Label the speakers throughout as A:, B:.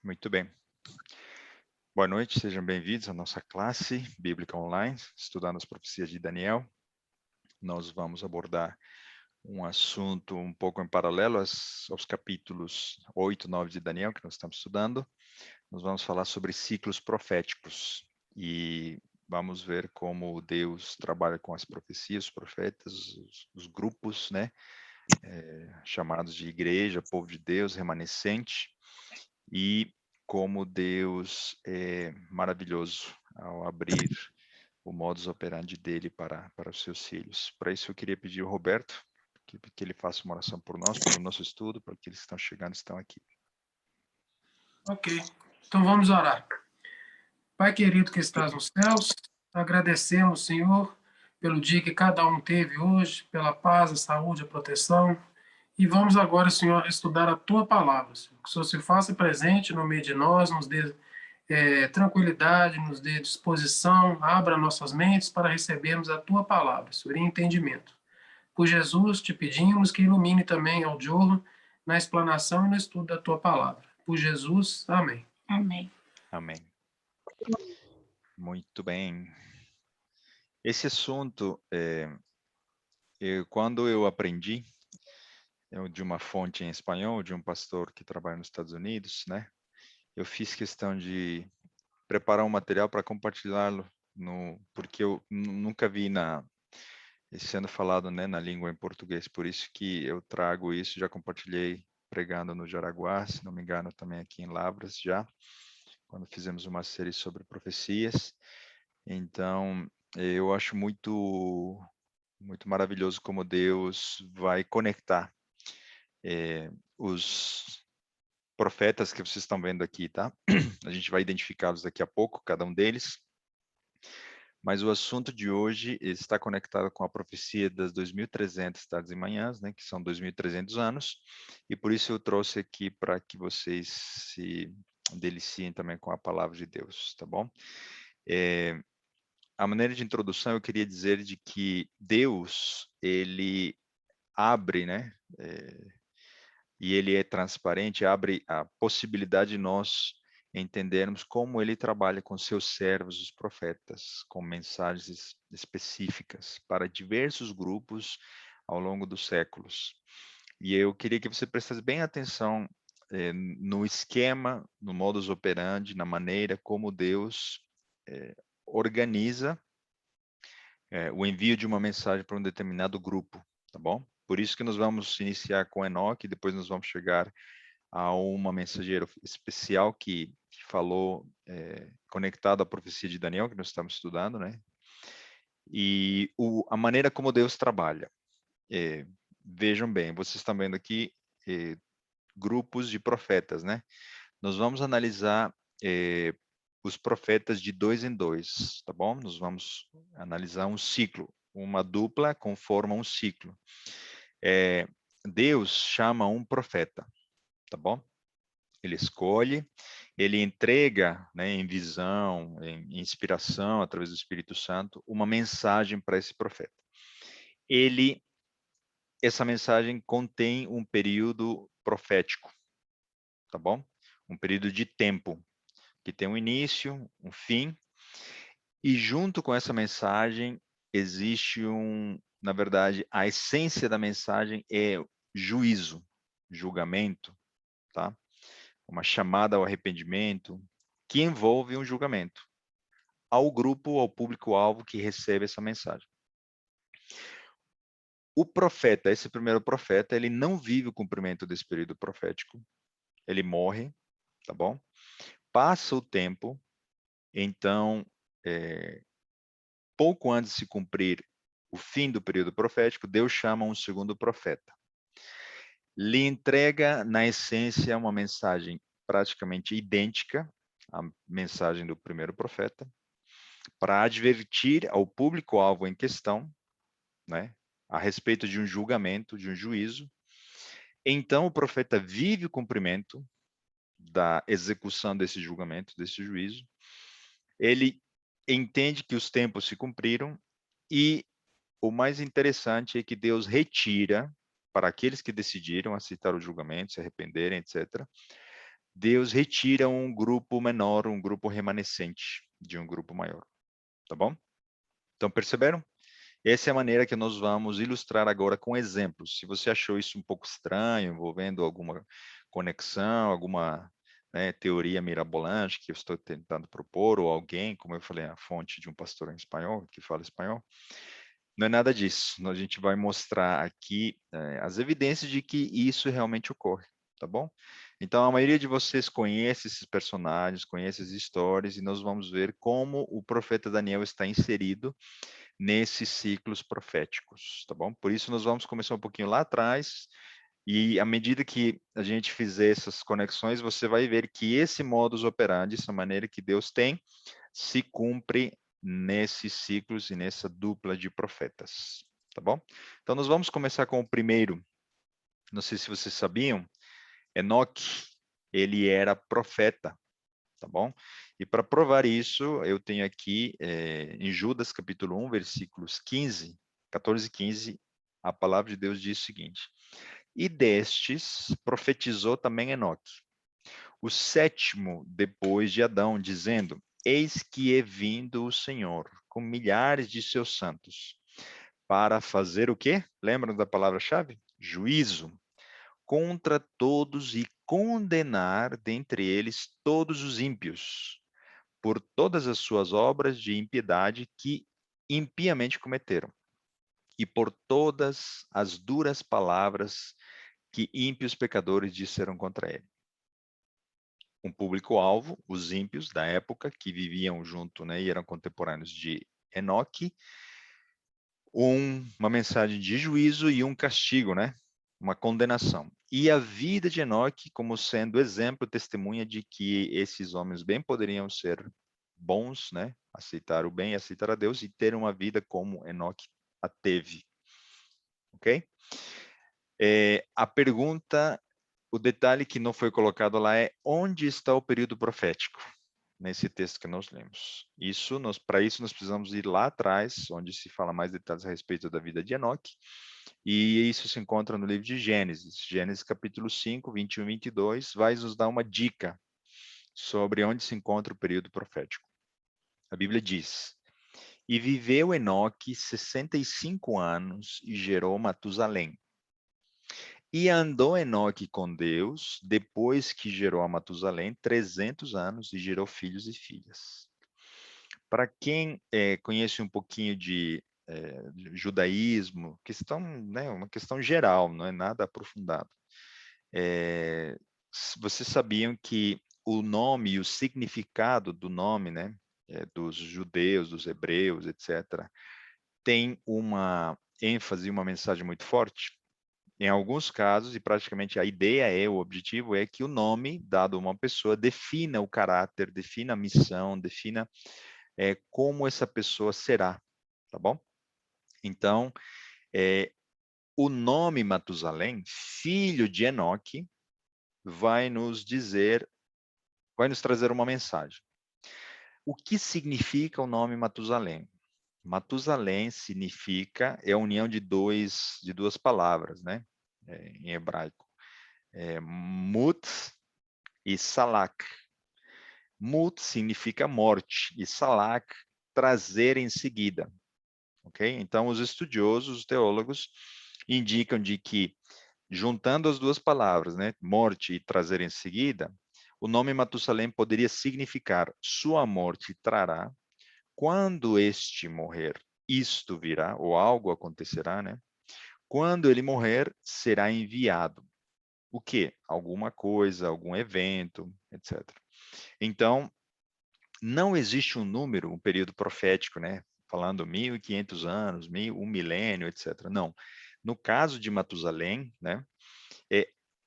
A: Muito bem. Boa noite, sejam bem-vindos à nossa classe bíblica online, estudando as profecias de Daniel. Nós vamos abordar um assunto um pouco em paralelo aos capítulos 8 e 9 de Daniel, que nós estamos estudando. Nós vamos falar sobre ciclos proféticos e vamos ver como Deus trabalha com as profecias, os profetas, os grupos, né, chamados de igreja, povo de Deus, remanescente, e como Deus é maravilhoso ao abrir o modus operandi dele para os seus filhos. Para isso eu queria pedir ao Roberto que ele faça uma oração por nós, pelo nosso estudo, para aqueles que estão chegando estão aqui.
B: Ok, então vamos orar. Pai querido que estás nos céus, agradecemos, Senhor, pelo dia que cada um teve hoje, pela paz, a saúde, a proteção. E vamos agora, Senhor, estudar a Tua palavra, Senhor. Que o Senhor se faça presente no meio de nós, nos dê tranquilidade, nos dê disposição, abra nossas mentes para recebermos a Tua palavra, Senhor, em entendimento. Por Jesus, te pedimos que ilumine também ao Diogo na explanação e no estudo da Tua palavra. Por Jesus, amém.
C: Amém.
A: Amém. Muito bem. Esse assunto, quando eu aprendi, de uma fonte em espanhol, de um pastor que trabalha nos Estados Unidos, né? Eu fiz questão de preparar um material para compartilhá-lo, porque eu nunca vi sendo falado, né, na língua em português, por isso que eu trago isso, já compartilhei pregando no Jaraguá, se não me engano, também aqui em Lavras já, quando fizemos uma série sobre profecias. Então, eu acho muito maravilhoso como Deus vai conectar os profetas que vocês estão vendo aqui, tá? A gente vai identificá-los daqui a pouco, cada um deles. Mas o assunto de hoje está conectado com a profecia das 2.300 tardes e manhãs, né, que são 2.300 anos, e por isso eu trouxe aqui para que vocês se deliciem também com a palavra de Deus, tá bom? A maneira de introdução, eu queria dizer de que Deus, ele abre, né, e ele é transparente, abre a possibilidade de nós entendermos como ele trabalha com seus servos, os profetas, com mensagens específicas para diversos grupos ao longo dos séculos. E eu queria que você prestasse bem atenção no esquema, no modus operandi, na maneira como Deus organiza o envio de uma mensagem para um determinado grupo, tá bom? Por isso que nós vamos iniciar com Enoque, depois nós vamos chegar a uma mensageira especial que falou, conectado à profecia de Daniel, que nós estamos estudando, né? E a maneira como Deus trabalha. Vejam bem, vocês estão vendo aqui grupos de profetas, né? Nós vamos analisar os profetas de 2 em 2, tá bom? Nós vamos analisar um ciclo, uma dupla conforma um ciclo. Deus chama um profeta, tá bom? Ele escolhe, ele entrega, né, em visão, em inspiração, através do Espírito Santo, uma mensagem para esse profeta. Essa mensagem contém um período profético, tá bom? Um período de tempo, que tem um início, um fim, e junto com essa mensagem existe na verdade, a essência da mensagem é juízo, julgamento, tá? Uma chamada ao arrependimento, que envolve um julgamento ao grupo, ao público-alvo que recebe essa mensagem. O profeta, esse primeiro profeta, ele não vive o cumprimento desse período profético, ele morre, tá bom? Passa o tempo, então, pouco antes de se cumprir o fim do período profético, Deus chama um segundo profeta. Lhe entrega, na essência, uma mensagem praticamente idêntica à mensagem do primeiro profeta, para advertir ao público-alvo em questão, né, a respeito de um julgamento, de um juízo. Então, o profeta vive o cumprimento da execução desse julgamento, desse juízo. Ele entende que os tempos se cumpriram e o mais interessante é que Deus retira, para aqueles que decidiram aceitar o julgamento, se arrependerem, etc., Deus retira um grupo menor, um grupo remanescente de um grupo maior, tá bom? Então, perceberam? Essa é a maneira que nós vamos ilustrar agora com exemplos. Se você achou isso um pouco estranho, envolvendo alguma conexão, alguma, né, teoria mirabolante que eu estou tentando propor, ou alguém, como eu falei, a fonte de um pastor em espanhol, que fala espanhol, não é nada disso. A gente vai mostrar aqui as evidências de que isso realmente ocorre, tá bom? Então, a maioria de vocês conhece esses personagens, conhece as histórias, e nós vamos ver como o profeta Daniel está inserido nesses ciclos proféticos, tá bom? Por isso, nós vamos começar um pouquinho lá atrás, e à medida que a gente fizer essas conexões, você vai ver que esse modus operandi, essa maneira que Deus tem, se cumpre nesses ciclos e nessa dupla de profetas, tá bom? Então, nós vamos começar com o primeiro. Não sei se vocês sabiam, Enoque, ele era profeta, tá bom? E para provar isso, eu tenho aqui em Judas capítulo 1, versículos 15, 14 e 15, a palavra de Deus diz o seguinte: E destes profetizou também Enoque, o sétimo depois de Adão, dizendo: Eis que é vindo o Senhor com milhares de seus santos, para fazer o quê? Lembram da palavra-chave? Juízo contra todos e condenar dentre eles todos os ímpios, por todas as suas obras de impiedade que impiamente cometeram, e por todas as duras palavras que ímpios pecadores disseram contra ele. Um público-alvo, os ímpios da época, que viviam junto, né, e eram contemporâneos de Enoque, uma mensagem de juízo e um castigo, né? Uma condenação. E a vida de Enoque como sendo exemplo, testemunha de que esses homens bem poderiam ser bons, né? Aceitar o bem, aceitar a Deus e ter uma vida como Enoque a teve. Ok? A pergunta, o detalhe que não foi colocado lá é: onde está o período profético? Nesse texto que nós lemos. Para isso, nós precisamos ir lá atrás, onde se fala mais detalhes a respeito da vida de Enoque, e isso se encontra no livro de Gênesis. Gênesis capítulo 5, 21 e 22, vai nos dar uma dica sobre onde se encontra o período profético. A Bíblia diz: E viveu Enoque 65 anos e gerou Matusalém. E andou Enoque com Deus, depois que gerou a Matusalém, 300 anos e gerou filhos e filhas. Para quem conhece um pouquinho de judaísmo, questão, né, uma questão geral, não é nada aprofundado. Vocês sabiam que o nome e o significado do nome, né, dos judeus, dos hebreus, etc., tem uma ênfase, uma mensagem muito forte? Em alguns casos, e praticamente a ideia o objetivo é que o nome dado a uma pessoa defina o caráter, defina a missão, defina como essa pessoa será, tá bom? Então, o nome Matusalém, filho de Enoque, vai nos trazer uma mensagem. O que significa o nome Matusalém? Matusalém significa, é a união de duas palavras, né? Em hebraico. Mut e Salak. Mut significa morte e Salak, trazer em seguida. Ok? Então, os estudiosos, os teólogos, indicam de que, juntando as duas palavras, né, morte e trazer em seguida, o nome Matusalém poderia significar sua morte trará, quando este morrer, isto virá, ou algo acontecerá, né? Quando ele morrer, será enviado. O quê? Alguma coisa, algum evento, etc. Então, não existe um número, um período profético, né? Falando 1.500 anos, um milênio, etc. Não. No caso de Matusalém, né?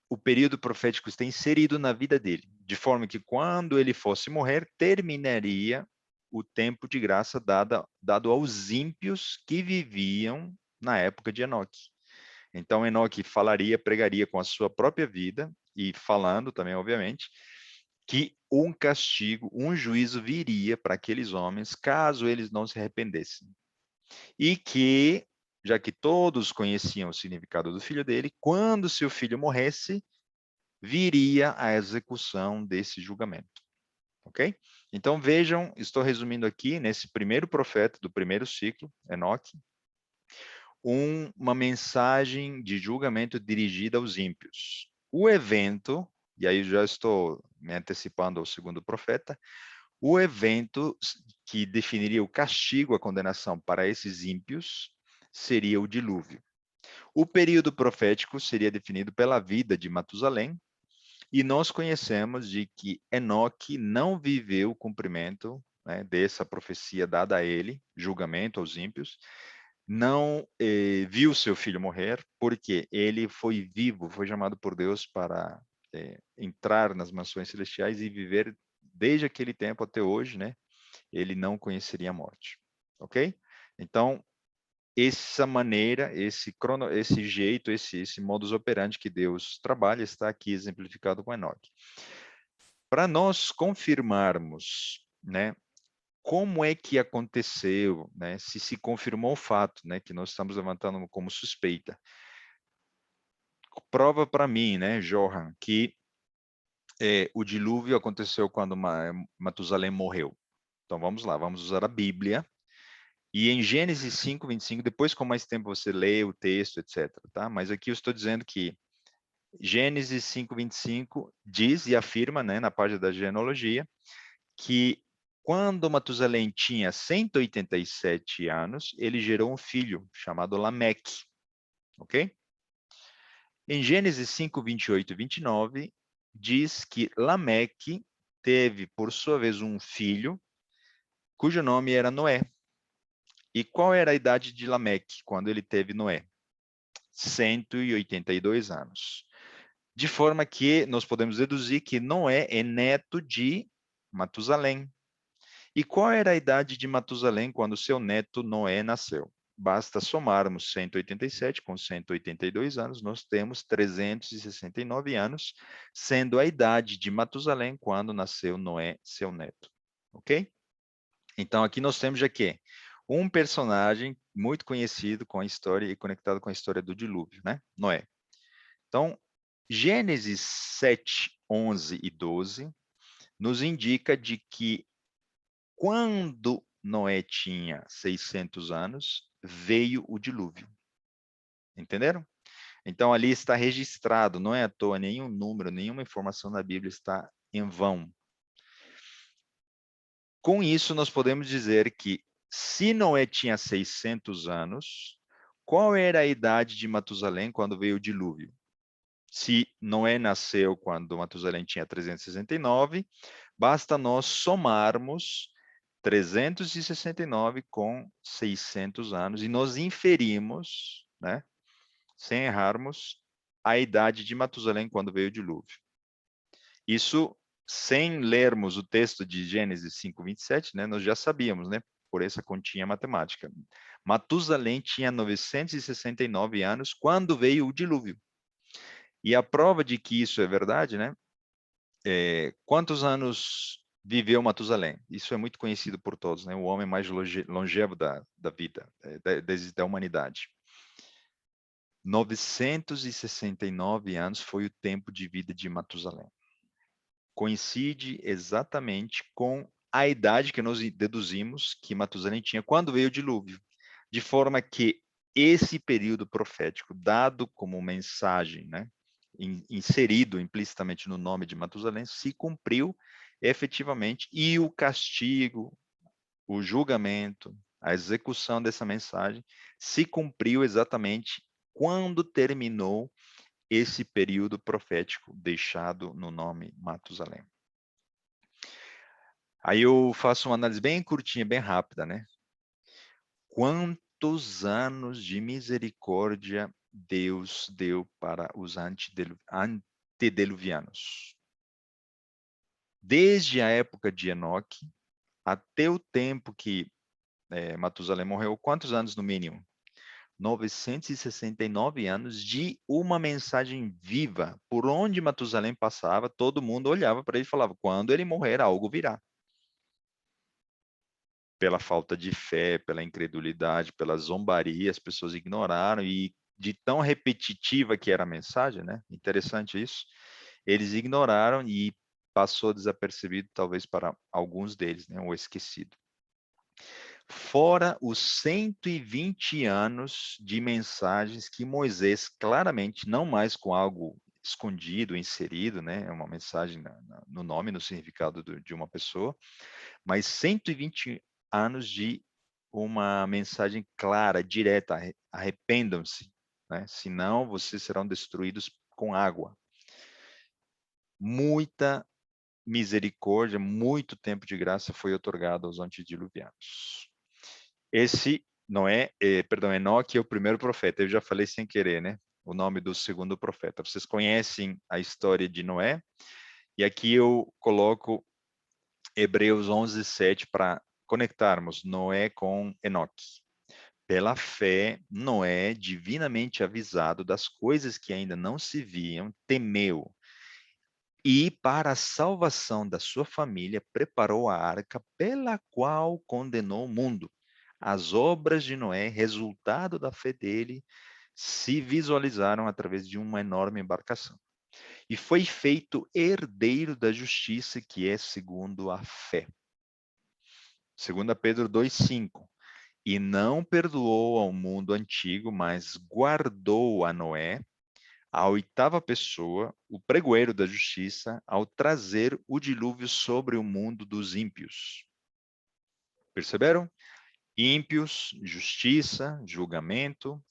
A: O período profético está inserido na vida dele, de forma que quando ele fosse morrer, terminaria o tempo de graça dado aos ímpios que viviam na época de Enoque. Então, Enoque falaria, pregaria com a sua própria vida, e falando também, obviamente, que um castigo, um juízo viria para aqueles homens caso eles não se arrependessem. E que, já que todos conheciam o significado do filho dele, quando seu filho morresse, viria a execução desse julgamento. Ok? Então vejam, estou resumindo aqui, nesse primeiro profeta do primeiro ciclo, Enoque, uma mensagem de julgamento dirigida aos ímpios. O evento, e aí já estou me antecipando ao segundo profeta, o evento que definiria o castigo, a condenação para esses ímpios, seria o dilúvio. O período profético seria definido pela vida de Matusalém, e nós conhecemos de que Enoque não viveu o cumprimento, né, dessa profecia dada a ele, julgamento aos ímpios, não viu seu filho morrer, porque ele foi vivo, foi chamado por Deus para entrar nas mansões celestiais e viver desde aquele tempo até hoje, né? Ele não conheceria a morte, ok? Então, essa maneira, esse jeito, esse modus operandi que Deus trabalha está aqui exemplificado com Enoque. Para nós confirmarmos, né, como é que aconteceu, né, se confirmou o fato, né, que nós estamos levantando como suspeita. Prova para mim, né, Johan, que o dilúvio aconteceu quando Matusalém morreu. Então vamos lá, vamos usar a Bíblia. E em Gênesis 5, 25, depois com mais tempo você lê o texto, etc. Tá? Mas aqui eu estou dizendo que Gênesis 5, 25 diz e afirma, né, na página da genealogia, que quando Matusalém tinha 187 anos, ele gerou um filho chamado Lameque, ok? Em Gênesis 5, 28 e 29, diz que Lameque teve, por sua vez, um filho, cujo nome era Noé. E qual era a idade de Lameque quando ele teve Noé? 182 anos. De forma que nós podemos deduzir que Noé é neto de Matusalém. E qual era a idade de Matusalém quando seu neto Noé nasceu? Basta somarmos 187 com 182 anos, nós temos 369 anos, sendo a idade de Matusalém quando nasceu Noé, seu neto. Ok? Então, aqui nós temos já que um personagem muito conhecido com a história e conectado com a história do dilúvio, né? Noé. Então, Gênesis 7, 11 e 12 nos indica de que quando Noé tinha 600 anos, veio o dilúvio. Entenderam? Então, ali está registrado, não é à toa, nenhum número, nenhuma informação na Bíblia está em vão. Com isso, nós podemos dizer que, se Noé tinha 600 anos, qual era a idade de Matusalém quando veio o dilúvio? Se Noé nasceu quando Matusalém tinha 369, basta nós somarmos 369 com 600 anos e nós inferimos, né, sem errarmos, a idade de Matusalém quando veio o dilúvio. Isso sem lermos o texto de Gênesis 5, 27, né, nós já sabíamos, né, por essa continha matemática. Matusalém tinha 969 anos quando veio o dilúvio. E a prova de que isso é verdade, né, quantos anos viveu Matusalém? Isso é muito conhecido por todos, né, o homem mais longevo da vida, desde a humanidade. 969 anos foi o tempo de vida de Matusalém. Coincide exatamente com a idade que nós deduzimos que Matusalém tinha quando veio o dilúvio, de forma que esse período profético, dado como mensagem, né, inserido implicitamente no nome de Matusalém, se cumpriu efetivamente, e o castigo, o julgamento, a execução dessa mensagem se cumpriu exatamente quando terminou esse período profético deixado no nome Matusalém. Aí eu faço uma análise bem curtinha, bem rápida, né? Quantos anos de misericórdia Deus deu para os antediluvianos? Desde a época de Enoque até o tempo que Matusalém morreu, quantos anos no mínimo? 969 anos de uma mensagem viva. Por onde Matusalém passava, todo mundo olhava para ele e falava, quando ele morrer, algo virá. Pela falta de fé, pela incredulidade, pela zombaria, as pessoas ignoraram, e de tão repetitiva que era a mensagem, né? Interessante isso. eles ignoraram e passou desapercebido, talvez para alguns deles, né, ou esquecido. Fora os 120 anos de mensagens que Moisés claramente, não mais com algo escondido, inserido, né, é uma mensagem no nome, no significado de uma pessoa, mas 120 anos de uma mensagem clara, direta, arrependam-se, né, senão vocês serão destruídos com água. Muita misericórdia, muito tempo de graça foi otorgado aos antediluvianos. Esse Enoque é o primeiro profeta. Eu já falei sem querer, né? O nome do segundo profeta. Vocês conhecem a história de Noé? E aqui eu coloco Hebreus 11:7 para conectarmos Noé com Enoque. Pela fé, Noé, divinamente avisado das coisas que ainda não se viam, temeu e, para a salvação da sua família, preparou a arca pela qual condenou o mundo. As obras de Noé, resultado da fé dele, se visualizaram através de uma enorme embarcação. E foi feito herdeiro da justiça, que é segundo a fé. 2 Pedro 2,5. E não perdoou ao mundo antigo, mas guardou a Noé, a oitava pessoa, o pregoeiro da justiça, ao trazer o dilúvio sobre o mundo dos ímpios. Perceberam? Ímpios, justiça, julgamento.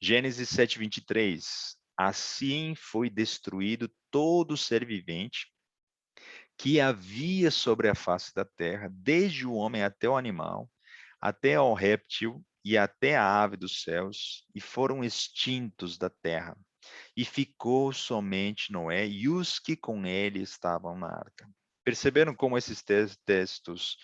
A: Gênesis 7:23. Assim foi destruído todo ser vivente que havia sobre a face da terra, desde o homem até o animal, até ao réptil e até a ave dos céus, e foram extintos da terra. E ficou somente Noé e os que com ele estavam na arca. Perceberam como esses textos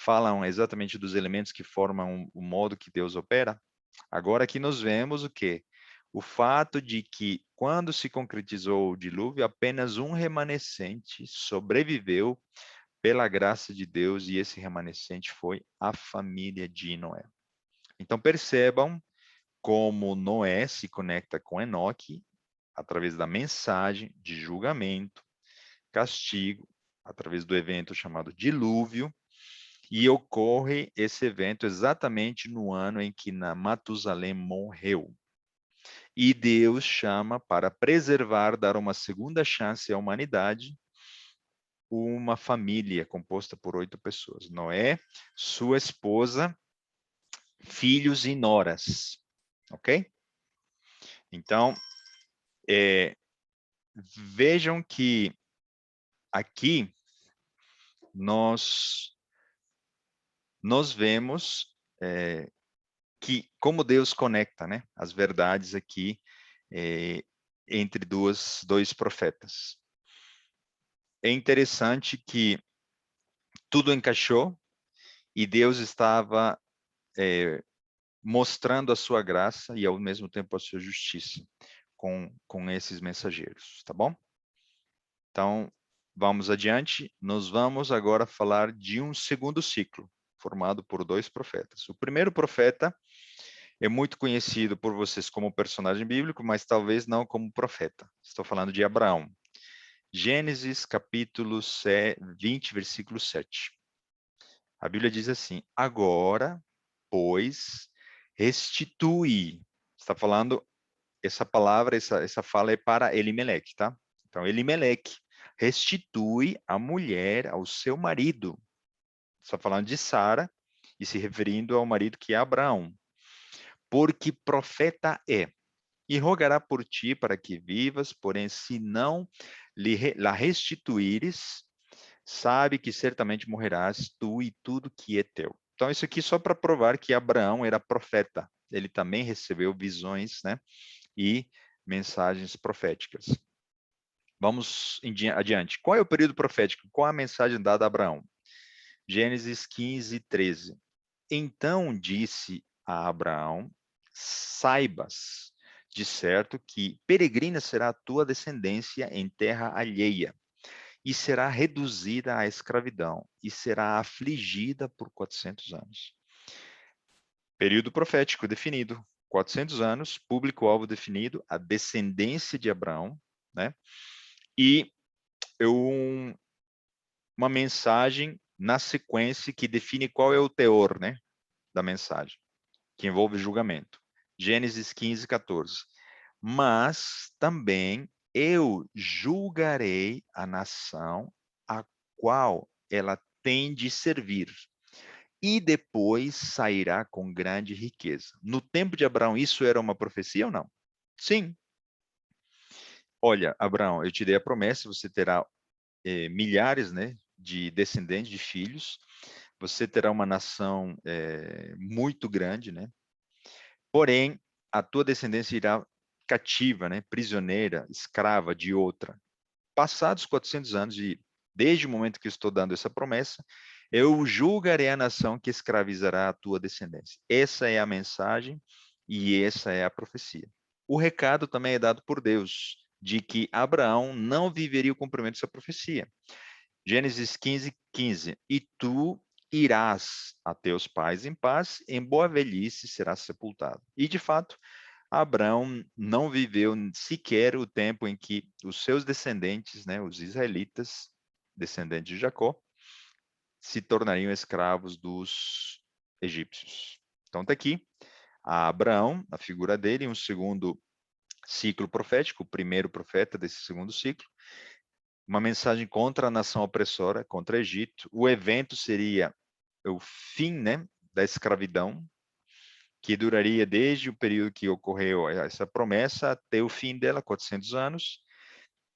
A: falam exatamente dos elementos que formam o modo que Deus opera? Agora aqui nós vemos o quê? O fato de que, quando se concretizou o dilúvio, apenas um remanescente sobreviveu pela graça de Deus, e esse remanescente foi a família de Noé. Então percebam como Noé se conecta com Enoque através da mensagem de julgamento, castigo, através do evento chamado dilúvio, e ocorre esse evento exatamente no ano em que Matusalém morreu. E Deus chama para preservar, dar uma segunda chance à humanidade, uma família composta por 8 pessoas. Noé, sua esposa, filhos e noras. Ok? Então, vejam que aqui nós vemos que como Deus conecta, né, as verdades aqui entre dois profetas. É interessante que tudo encaixou e Deus estava mostrando a sua graça e ao mesmo tempo a sua justiça com esses mensageiros, tá bom? Então, vamos adiante. Nós vamos agora falar de um segundo ciclo, formado por 2 profetas. O primeiro profeta é muito conhecido por vocês como personagem bíblico, mas talvez não como profeta. Estou falando de Abraão. Gênesis capítulo 20, versículo 7. A Bíblia diz assim: agora, pois, restitui. Está falando, essa palavra, essa fala é para Elimeleque, tá? Então, Elimeleque restitui a mulher ao seu marido. Está falando de Sara e se referindo ao marido que é Abraão. Porque profeta é, e rogará por ti para que vivas, porém, se não la restituíres, sabe que certamente morrerás tu e tudo que é teu. Então, isso aqui só para provar que Abraão era profeta. Ele também recebeu visões, né? E mensagens proféticas. Vamos adiante. Qual é o período profético? Qual a mensagem dada a Abraão? Gênesis 15, 13. Então disse a Abraão: saibas de certo que peregrina será a tua descendência em terra alheia, e será reduzida à escravidão, e será afligida por 400 anos. Período profético definido, 400 anos, público-alvo definido, a descendência de Abraão, né? e uma mensagem na sequência que define qual é o teor, né, da mensagem, que envolve julgamento. Gênesis 15, 14. Mas também eu julgarei a nação a qual ela tem de servir, e depois sairá com grande riqueza. No tempo de Abraão, isso era uma profecia ou não? Sim. Olha, Abraão, eu te dei a promessa, você terá milhares, né, de descendentes, de filhos, você terá uma nação muito grande, né? Porém, a tua descendência irá cativa, né, prisioneira, escrava de outra. Passados 400 anos, e desde o momento que estou dando essa promessa, eu julgarei a nação que escravizará a tua descendência. Essa é a mensagem e essa é a profecia. O recado também é dado por Deus, de que Abraão não viveria o cumprimento dessa profecia. Gênesis 15, 15. E tu irás a teus pais em paz, em boa velhice serás sepultado. E, de fato, Abraão não viveu sequer o tempo em que os seus descendentes, né, os israelitas, descendentes de Jacó, se tornariam escravos dos egípcios. Então está aqui a Abraão, a figura dele, um segundo ciclo profético, o primeiro profeta desse segundo ciclo, uma mensagem contra a nação opressora, contra o Egito. O evento seria o fim, né, da escravidão, que duraria desde o período que ocorreu essa promessa até o fim dela, 400 anos,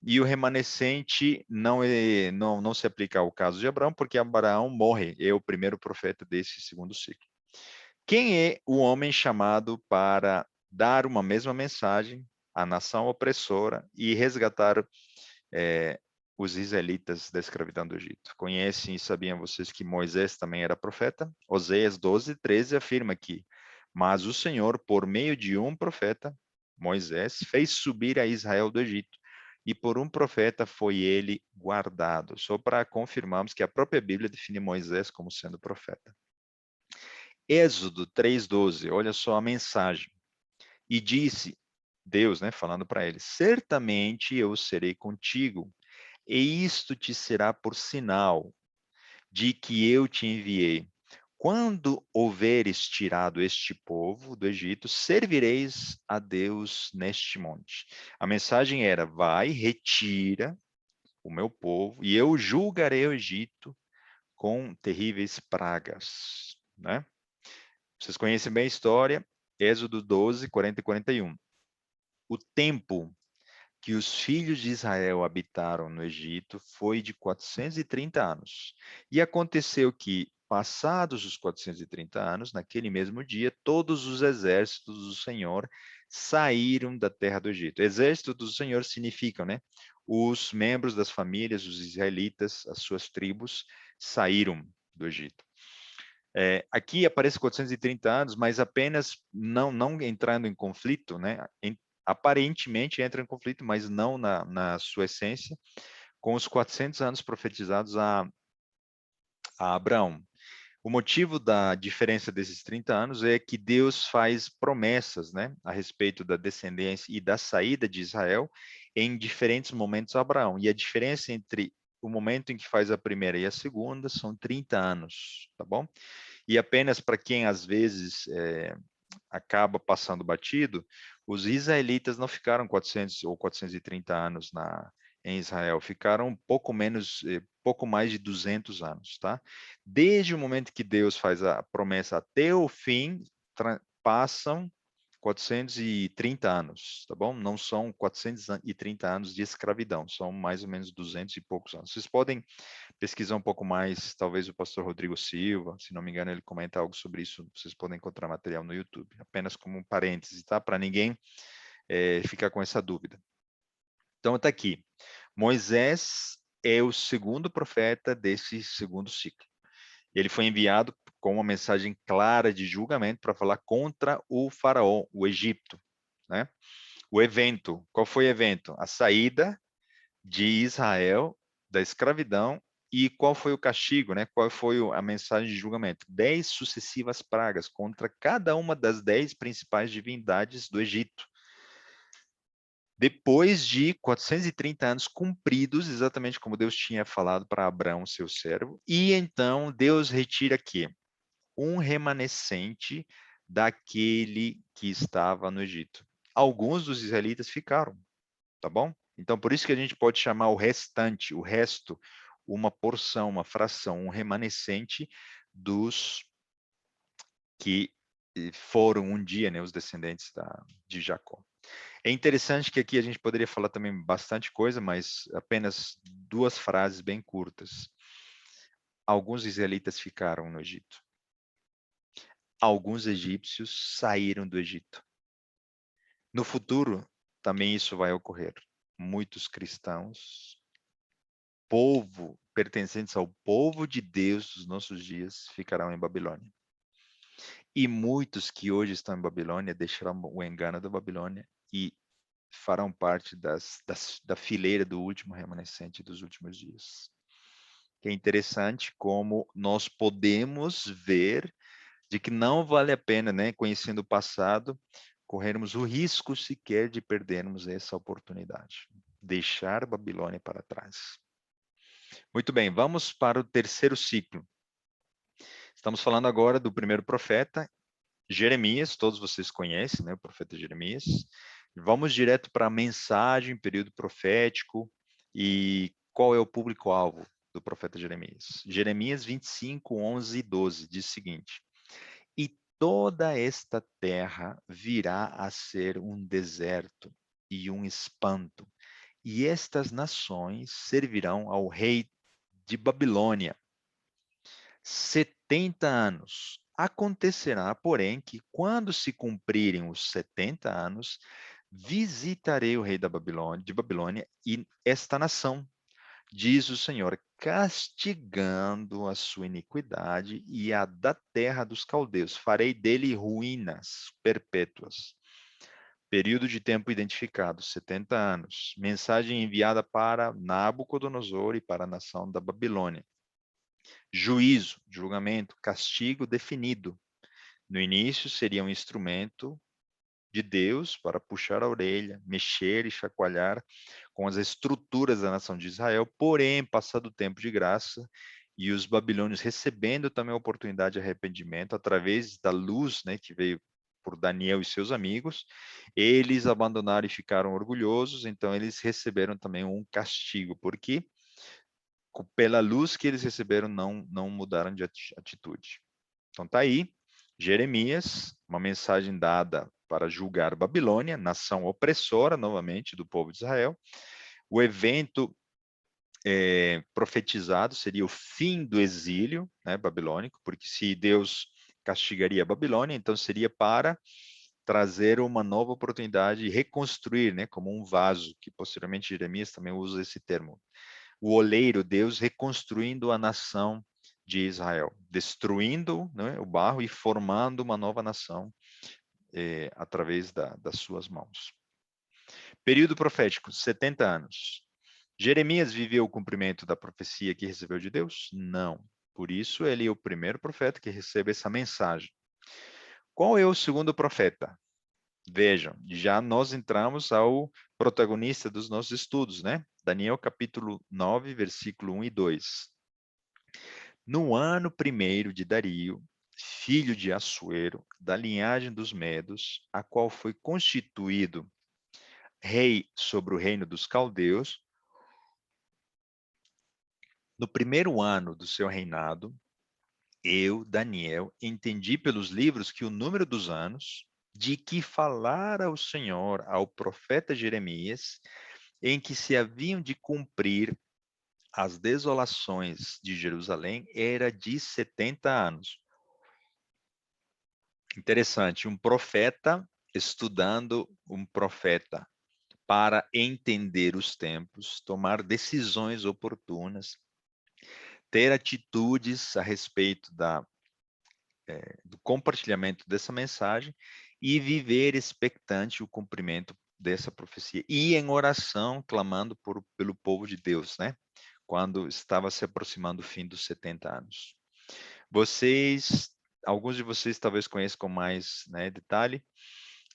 A: e o remanescente não se aplica ao caso de Abraão, porque Abraão morre, é o primeiro profeta desse segundo ciclo. Quem é o homem chamado para dar uma mesma mensagem à nação opressora e resgatar os israelitas da escravidão do Egito? Conhecem e sabiam vocês que Moisés também era profeta? Oséias 12, 13 afirma que mas o Senhor, por meio de um profeta, Moisés, fez subir a Israel do Egito, e por um profeta foi ele guardado. Só para confirmarmos que a própria Bíblia define Moisés como sendo profeta. Êxodo 3:12, olha só a mensagem. E disse Deus, né, falando para ele: certamente eu serei contigo, e isto te será por sinal de que eu te enviei. Quando houveres tirado este povo do Egito, servireis a Deus neste monte. A mensagem era: vai, retira o meu povo, e eu julgarei o Egito com terríveis pragas. Né? Vocês conhecem bem a história, Êxodo 12, 40 e 41. O tempo que os filhos de Israel habitaram no Egito foi de 430 anos. E aconteceu que, passados os 430 anos, naquele mesmo dia, todos os exércitos do Senhor saíram da terra do Egito. Exército do Senhor significam, né? Os membros das famílias, os israelitas, as suas tribos, saíram do Egito. Aqui aparece 430 anos, mas apenas não entrando em conflito, né? Aparentemente entra em conflito, mas não na sua essência, com os 400 anos profetizados a Abraão. O motivo da diferença desses 30 anos é que Deus faz promessas, né, a respeito da descendência e da saída de Israel em diferentes momentos a Abraão. E a diferença entre o momento em que faz a primeira e a segunda são 30 anos, tá bom? E apenas para quem às vezes acaba passando batido, os israelitas não ficaram 400 ou 430 anos em Israel, ficaram pouco mais de 200 anos, tá? Desde o momento que Deus faz a promessa até o fim, passam 430 anos, tá bom? Não são 430 anos de escravidão, são mais ou menos 200 e poucos anos. Vocês podem pesquisar um pouco mais, talvez o pastor Rodrigo Silva, se não me engano, ele comenta algo sobre isso, vocês podem encontrar material no YouTube, apenas como um parêntese, tá? Para ninguém ficar com essa dúvida. Então, está aqui. Moisés é o segundo profeta desse segundo ciclo. Ele foi enviado com uma mensagem clara de julgamento para falar contra o faraó, o Egito, né? O evento, qual foi o evento? A saída de Israel da escravidão. E qual foi o castigo, né? Qual foi a mensagem de julgamento? 10 sucessivas pragas contra cada uma das 10 principais divindades do Egito. Depois de 430 anos cumpridos, exatamente como Deus tinha falado para Abraão, seu servo, e então Deus retira aqui um remanescente daquele que estava no Egito. Alguns dos israelitas ficaram, tá bom? Então, por isso que a gente pode chamar o restante, o resto, uma porção, uma fração, um remanescente dos que foram um dia, né, os descendentes de Jacó. É interessante que aqui a gente poderia falar também bastante coisa, mas apenas duas frases bem curtas. Alguns israelitas ficaram no Egito. Alguns egípcios saíram do Egito. No futuro, também isso vai ocorrer. Muitos cristãos, povo, pertencentes ao povo de Deus dos nossos dias, ficarão em Babilônia. E muitos que hoje estão em Babilônia deixarão o engano da Babilônia e farão parte da fileira do último remanescente dos últimos dias. Que é interessante como nós podemos ver de que não vale a pena, né, conhecendo o passado, corrermos o risco sequer de perdermos essa oportunidade. Deixar Babilônia para trás. Muito bem, vamos para o terceiro ciclo. Estamos falando agora do primeiro profeta, Jeremias, todos vocês conhecem, né, o profeta Jeremias. Vamos direto para a mensagem, período profético, e qual é o público-alvo do profeta Jeremias? Jeremias 25, 11 e 12 diz o seguinte: E toda esta terra virá a ser um deserto e um espanto, e estas nações servirão ao rei de Babilônia 70 anos. Acontecerá, porém, que quando se cumprirem os 70 anos, visitarei o rei de Babilônia e esta nação, diz o Senhor, castigando a sua iniquidade e a da terra dos caldeus. Farei dele ruínas perpétuas. Período de tempo identificado, 70 anos. Mensagem enviada para Nabucodonosor e para a nação da Babilônia. Juízo, julgamento, castigo definido. No início seria um instrumento de Deus para puxar a orelha, mexer e chacoalhar com as estruturas da nação de Israel, porém, passado o tempo de graça, e os babilônios recebendo também a oportunidade de arrependimento através da luz, né, que veio por Daniel e seus amigos, eles abandonaram e ficaram orgulhosos, então eles receberam também um castigo, porque pela luz que eles receberam, não mudaram de atitude. Então tá aí, Jeremias, uma mensagem dada para julgar Babilônia, nação opressora, novamente, do povo de Israel. O evento profetizado seria o fim do exílio, né, babilônico, porque se Deus castigaria a Babilônia, então seria para trazer uma nova oportunidade e reconstruir, né, como um vaso, que posteriormente Jeremias também usa esse termo. O oleiro, Deus reconstruindo a nação de Israel, destruindo, né, o barro e formando uma nova nação através das suas mãos. Período profético, 70 anos. Jeremias viveu o cumprimento da profecia que recebeu de Deus? Não. Por isso, ele é o primeiro profeta que recebe essa mensagem. Qual é o segundo profeta? Vejam, já nós entramos ao protagonista dos nossos estudos, né? Daniel capítulo 9, versículo 1 e 2. No ano primeiro de Dario, filho de Assuero, da linhagem dos Medos, a qual foi constituído rei sobre o reino dos caldeus, no primeiro ano do seu reinado, eu, Daniel, entendi pelos livros que o número dos anos de que falara o Senhor ao profeta Jeremias, em que se haviam de cumprir as desolações de Jerusalém, era de 70 anos. Interessante, um profeta estudando um profeta para entender os tempos, tomar decisões oportunas, ter atitudes a respeito do compartilhamento dessa mensagem e viver expectante o cumprimento dessa profecia. E em oração, clamando pelo povo de Deus, né? Quando estava se aproximando o fim dos 70 anos. Alguns de vocês talvez conheçam com mais, né, detalhe,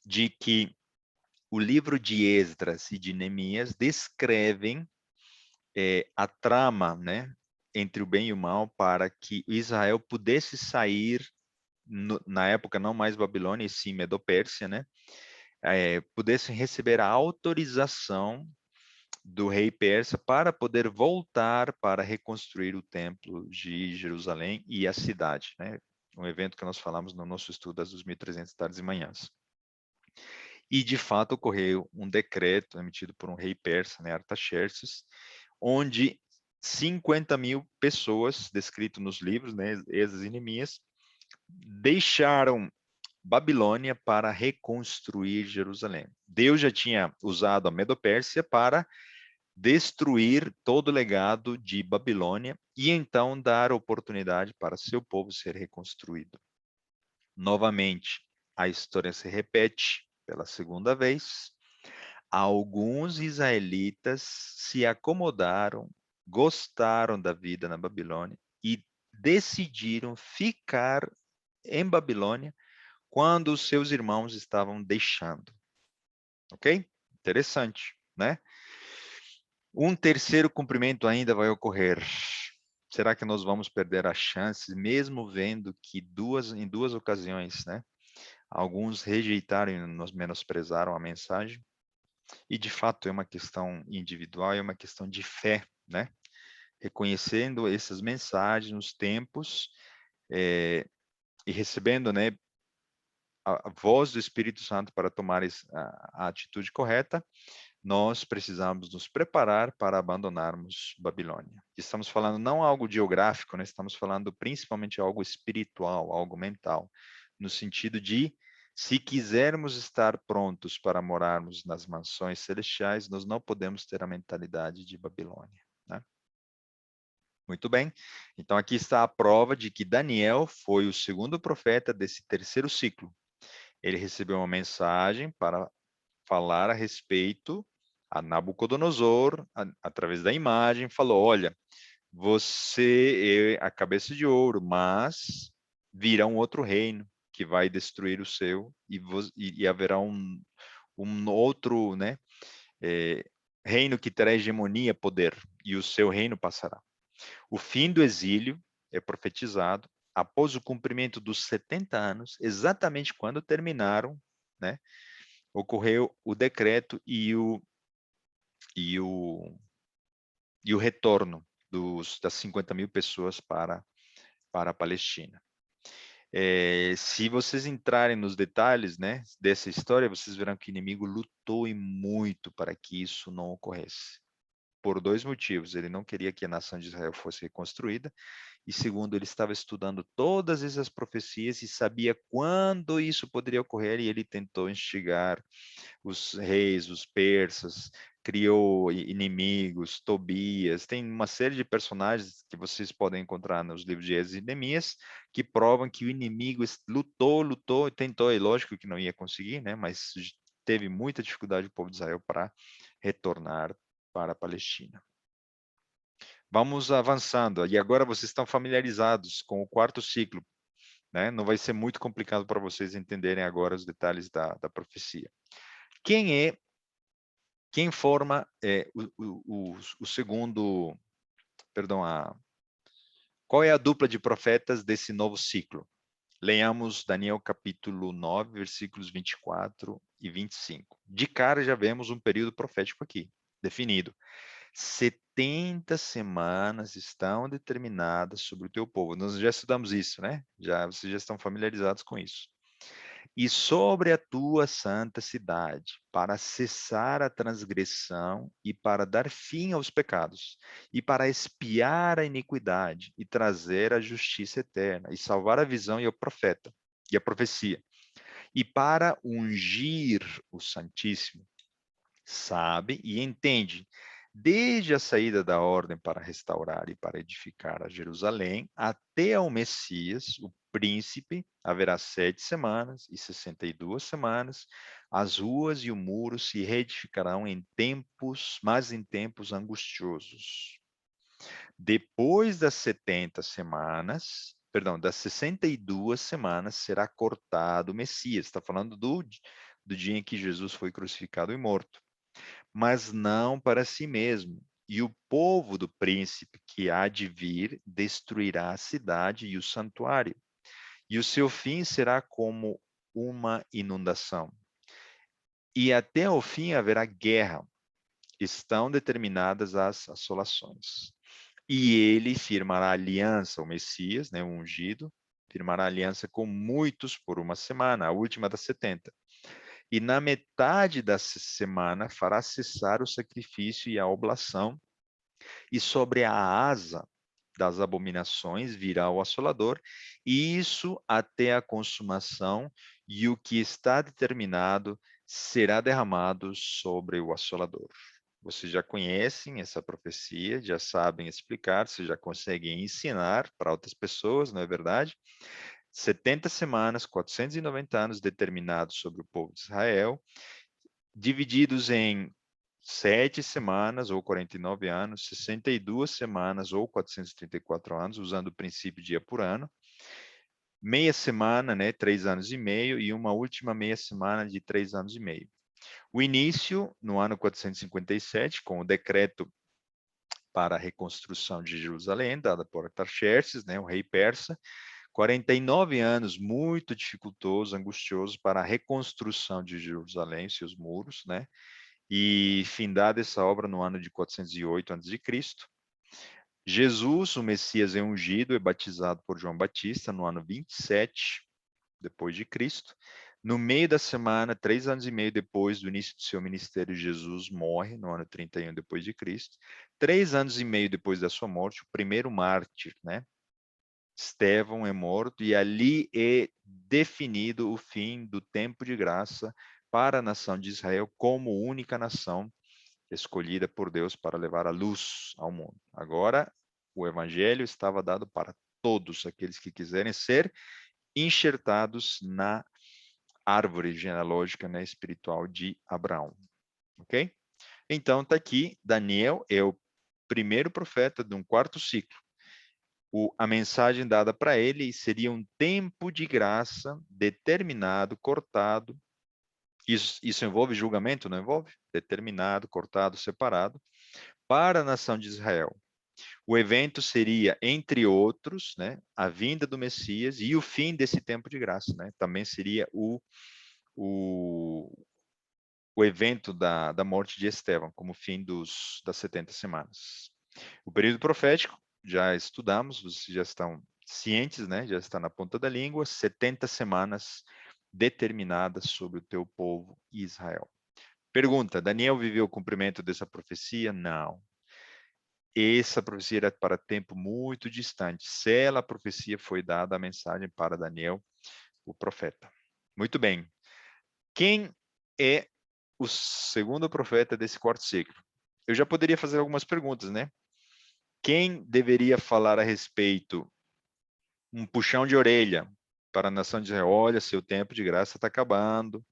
A: de que o livro de Esdras e de Neemias descrevem a trama, né, entre o bem e o mal para que Israel pudesse sair, na época não mais Babilônia, e sim Medo-Pérsia, né, pudessem receber a autorização do rei persa para poder voltar para reconstruir o templo de Jerusalém e a cidade, né? Um evento que nós falamos no nosso estudo das 2.300 tardes e manhãs. E, de fato, ocorreu um decreto emitido por um rei persa, né, Artaxerxes, onde 50.000 pessoas, descrito nos livros, né, Esdras e Neemias, deixaram Babilônia para reconstruir Jerusalém. Deus já tinha usado a Medo-Pérsia para destruir todo o legado de Babilônia e então dar oportunidade para seu povo ser reconstruído. Novamente, a história se repete pela segunda vez. Alguns israelitas se acomodaram, gostaram da vida na Babilônia e decidiram ficar em Babilônia quando os seus irmãos estavam deixando. Ok? Interessante, né? Um terceiro cumprimento ainda vai ocorrer. Será que nós vamos perder a chance, mesmo vendo que em duas ocasiões, né, alguns rejeitaram e nos menosprezaram a mensagem? E de fato é uma questão individual, é uma questão de fé, né? Reconhecendo essas mensagens nos tempos e recebendo, né, a voz do Espírito Santo para tomar a atitude correta, nós precisamos nos preparar para abandonarmos Babilônia. Estamos falando não algo geográfico, né? Estamos falando principalmente algo espiritual, algo mental, no sentido de, se quisermos estar prontos para morarmos nas mansões celestiais, nós não podemos ter a mentalidade de Babilônia, né? Muito bem, então aqui está a prova de que Daniel foi o segundo profeta desse terceiro ciclo. Ele recebeu uma mensagem para falar a respeito a Nabucodonosor, através da imagem, falou: olha, você é a cabeça de ouro, mas virá um outro reino que vai destruir o seu e haverá um outro, né, reino que terá hegemonia, poder, e o seu reino passará. O fim do exílio é profetizado após o cumprimento dos 70 anos, exatamente quando terminaram, né, ocorreu o decreto e o retorno das 50.000 pessoas para a Palestina. Se vocês entrarem nos detalhes, né, dessa história, vocês verão que o inimigo lutou e muito para que isso não ocorresse. Por dois motivos. Ele não queria que a nação de Israel fosse reconstruída, e segundo, ele estava estudando todas essas profecias e sabia quando isso poderia ocorrer, e ele tentou instigar os reis, os persas, criou inimigos, Tobias, tem uma série de personagens que vocês podem encontrar nos livros de Esdras e Neemias, que provam que o inimigo lutou, tentou, é lógico que não ia conseguir, né, mas teve muita dificuldade o povo de Israel para retornar para a Palestina. Vamos avançando, e agora vocês estão familiarizados com o quarto ciclo, né? Não vai ser muito complicado para vocês entenderem agora os detalhes da profecia. Quem forma o segundo, perdão, qual é a dupla de profetas desse novo ciclo? Leiamos Daniel capítulo 9, versículos 24 e 25. De cara já vemos um período profético aqui, definido. 70 semanas estão determinadas sobre o teu povo. Nós já estudamos isso, né? Vocês já estão familiarizados com isso. E sobre a tua santa cidade, para cessar a transgressão e para dar fim aos pecados, e para expiar a iniquidade e trazer a justiça eterna, e salvar a visão e o profeta, e a profecia, e para ungir o Santíssimo, sabe e entende, desde a saída da ordem para restaurar e para edificar a Jerusalém, até ao Messias, o príncipe, haverá 7 semanas e 62 semanas, as ruas e o muro se reedificarão mas em tempos angustiosos. Depois das 70 semanas, perdão, das 62 semanas, será cortado o Messias. Está falando do dia em que Jesus foi crucificado e morto, mas não para si mesmo. E o povo do príncipe que há de vir destruirá a cidade e o santuário, e o seu fim será como uma inundação. E até o fim haverá guerra. Estão determinadas as assolações. E ele firmará aliança, o Messias, né, o ungido, firmará aliança com muitos por uma semana, a última das 70. E na metade da semana fará cessar o sacrifício e a oblação, e sobre a asa das abominações virá o assolador, e isso até a consumação, e o que está determinado será derramado sobre o assolador. Vocês já conhecem essa profecia, já sabem explicar, vocês já conseguem ensinar para outras pessoas, não é verdade? 70 semanas, 490 anos determinados sobre o povo de Israel, divididos em 7 semanas ou 49 anos, 62 semanas ou 434 anos, usando o princípio dia por ano, meia semana, né, 3 anos e meio, e uma última meia semana de 3 anos e meio. O início, no ano 457, com o decreto para a reconstrução de Jerusalém, dada por Artaxerxes, né, o rei persa, 49 anos muito dificultoso, angustioso para a reconstrução de Jerusalém, seus muros, né? E findada essa obra no ano de 408 a.C. Jesus, o Messias é ungido e batizado por João Batista no ano 27 depois de Cristo. No meio da semana, 3 anos e meio depois do início do seu ministério, Jesus morre no ano 31 depois de Cristo. 3 anos e meio depois da sua morte, o primeiro mártir, né? Estevão é morto e ali é definido o fim do tempo de graça para a nação de Israel como única nação escolhida por Deus para levar a luz ao mundo. Agora, o evangelho estava dado para todos aqueles que quiserem ser enxertados na árvore genealógica, né, espiritual de Abraão. Ok? Então, está aqui, Daniel é o primeiro profeta de um quarto ciclo. A mensagem dada para ele seria um tempo de graça determinado, cortado. Isso envolve julgamento, não envolve? Determinado, cortado, separado, para a nação de Israel. O evento seria, entre outros, né, a vinda do Messias e o fim desse tempo de graça. Né? Também seria o, o evento da morte de Estevão, como fim das 70 semanas. O período profético, já estudamos, vocês já estão cientes, né? Já está na ponta da língua, 70 semanas determinadas sobre o teu povo Israel. Pergunta, Daniel viveu o cumprimento dessa profecia? Não. Essa profecia era para tempo muito distante. A profecia foi dada a mensagem para Daniel, o profeta. Muito bem. Quem é o segundo profeta desse quarto ciclo? Eu já poderia fazer algumas perguntas, né? Quem deveria falar a respeito, um puxão de orelha para a nação de Israel? Olha, seu tempo de graça está acabando,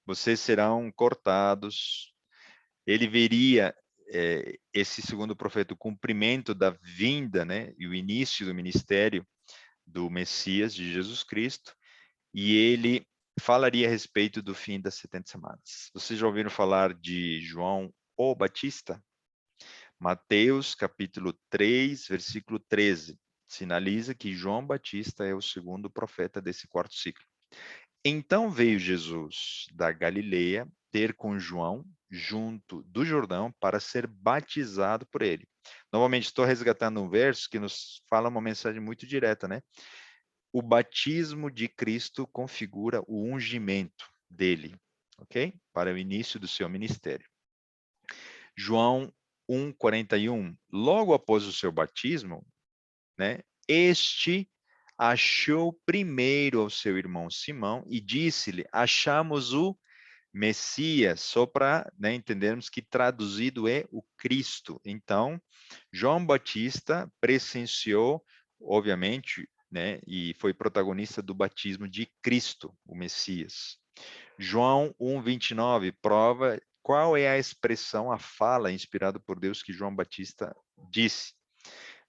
A: vocês serão cortados. Ele veria esse segundo profeta, o cumprimento da vinda, né, e o início do ministério do Messias, de Jesus Cristo, e ele falaria a respeito do fim das 70 semanas. Vocês já ouviram falar de João o Batista? Mateus, capítulo 3, versículo 13, sinaliza que João Batista é o segundo profeta desse quarto ciclo. Então veio Jesus da Galileia ter com João junto do Jordão para ser batizado por ele. Novamente, estou resgatando um verso que nos fala uma mensagem muito direta, né? O batismo de Cristo configura o ungimento dele, ok? Para o início do seu ministério. João 1:41, logo após o seu batismo, né? Este achou primeiro ao seu irmão Simão e disse-lhe: achamos o Messias, só para, né, entendermos que traduzido é o Cristo. Então, João Batista presenciou, obviamente, né, e foi protagonista do batismo de Cristo, o Messias. João 1:29 prova qual é a expressão, a fala inspirada por Deus que João Batista disse.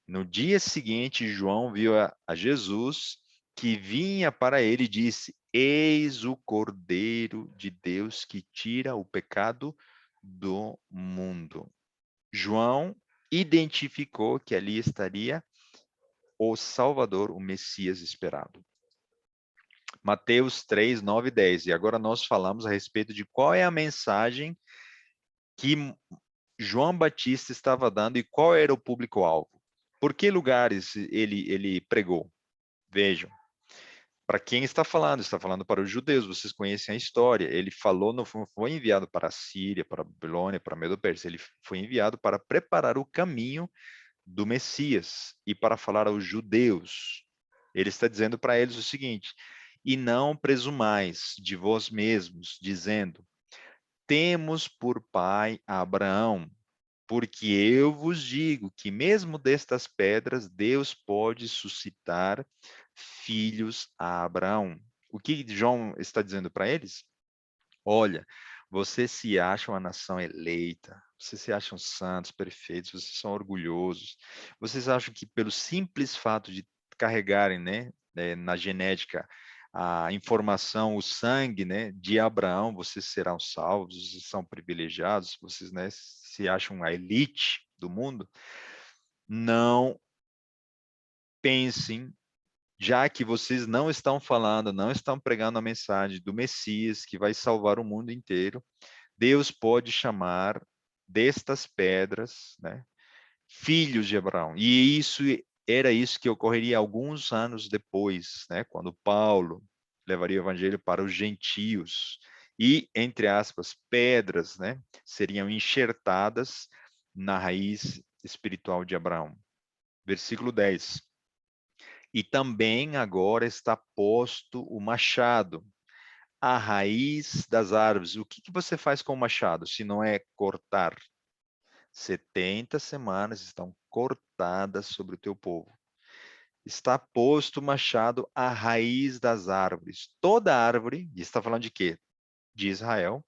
A: No dia seguinte, João viu a Jesus que vinha para ele e disse: eis o Cordeiro de Deus que tira o pecado do mundo. João identificou que ali estaria o Salvador, o Messias esperado. Mateus 3, 9 e 10. E agora nós falamos a respeito de qual é a mensagem que João Batista estava dando e qual era o público-alvo. Por que lugares ele pregou? Vejam, para quem está falando? Está falando para os judeus, vocês conhecem a história. Ele falou, não foi enviado para a Síria, para a Babilônia, para a Medo-Pérsia, ele foi enviado para preparar o caminho do Messias e para falar aos judeus. Ele está dizendo para eles o seguinte: e não presumais de vós mesmos, dizendo, temos por pai Abraão, porque eu vos digo que mesmo destas pedras Deus pode suscitar filhos a Abraão. O que João está dizendo para eles? Olha, vocês se acham a nação eleita, vocês se acham santos, perfeitos, vocês são orgulhosos, vocês acham que pelo simples fato de carregarem, né, na genética a informação, o sangue, né, de Abraão, vocês serão salvos, vocês são privilegiados, vocês, né, se acham a elite do mundo. Não pensem, já que vocês não estão falando, não estão pregando a mensagem do Messias que vai salvar o mundo inteiro, Deus pode chamar destas pedras, né, filhos de Abraão. E era isso que ocorreria alguns anos depois, né, quando Paulo levaria o evangelho para os gentios. E, entre aspas, pedras, né, seriam enxertadas na raiz espiritual de Abraão. Versículo 10. E também agora está posto o machado, a raiz das árvores. O que você faz com o machado, se não é cortar? 70 semanas estão cortadas sobre o teu povo. Está posto o machado à raiz das árvores. Toda árvore, e está falando de quê? De Israel,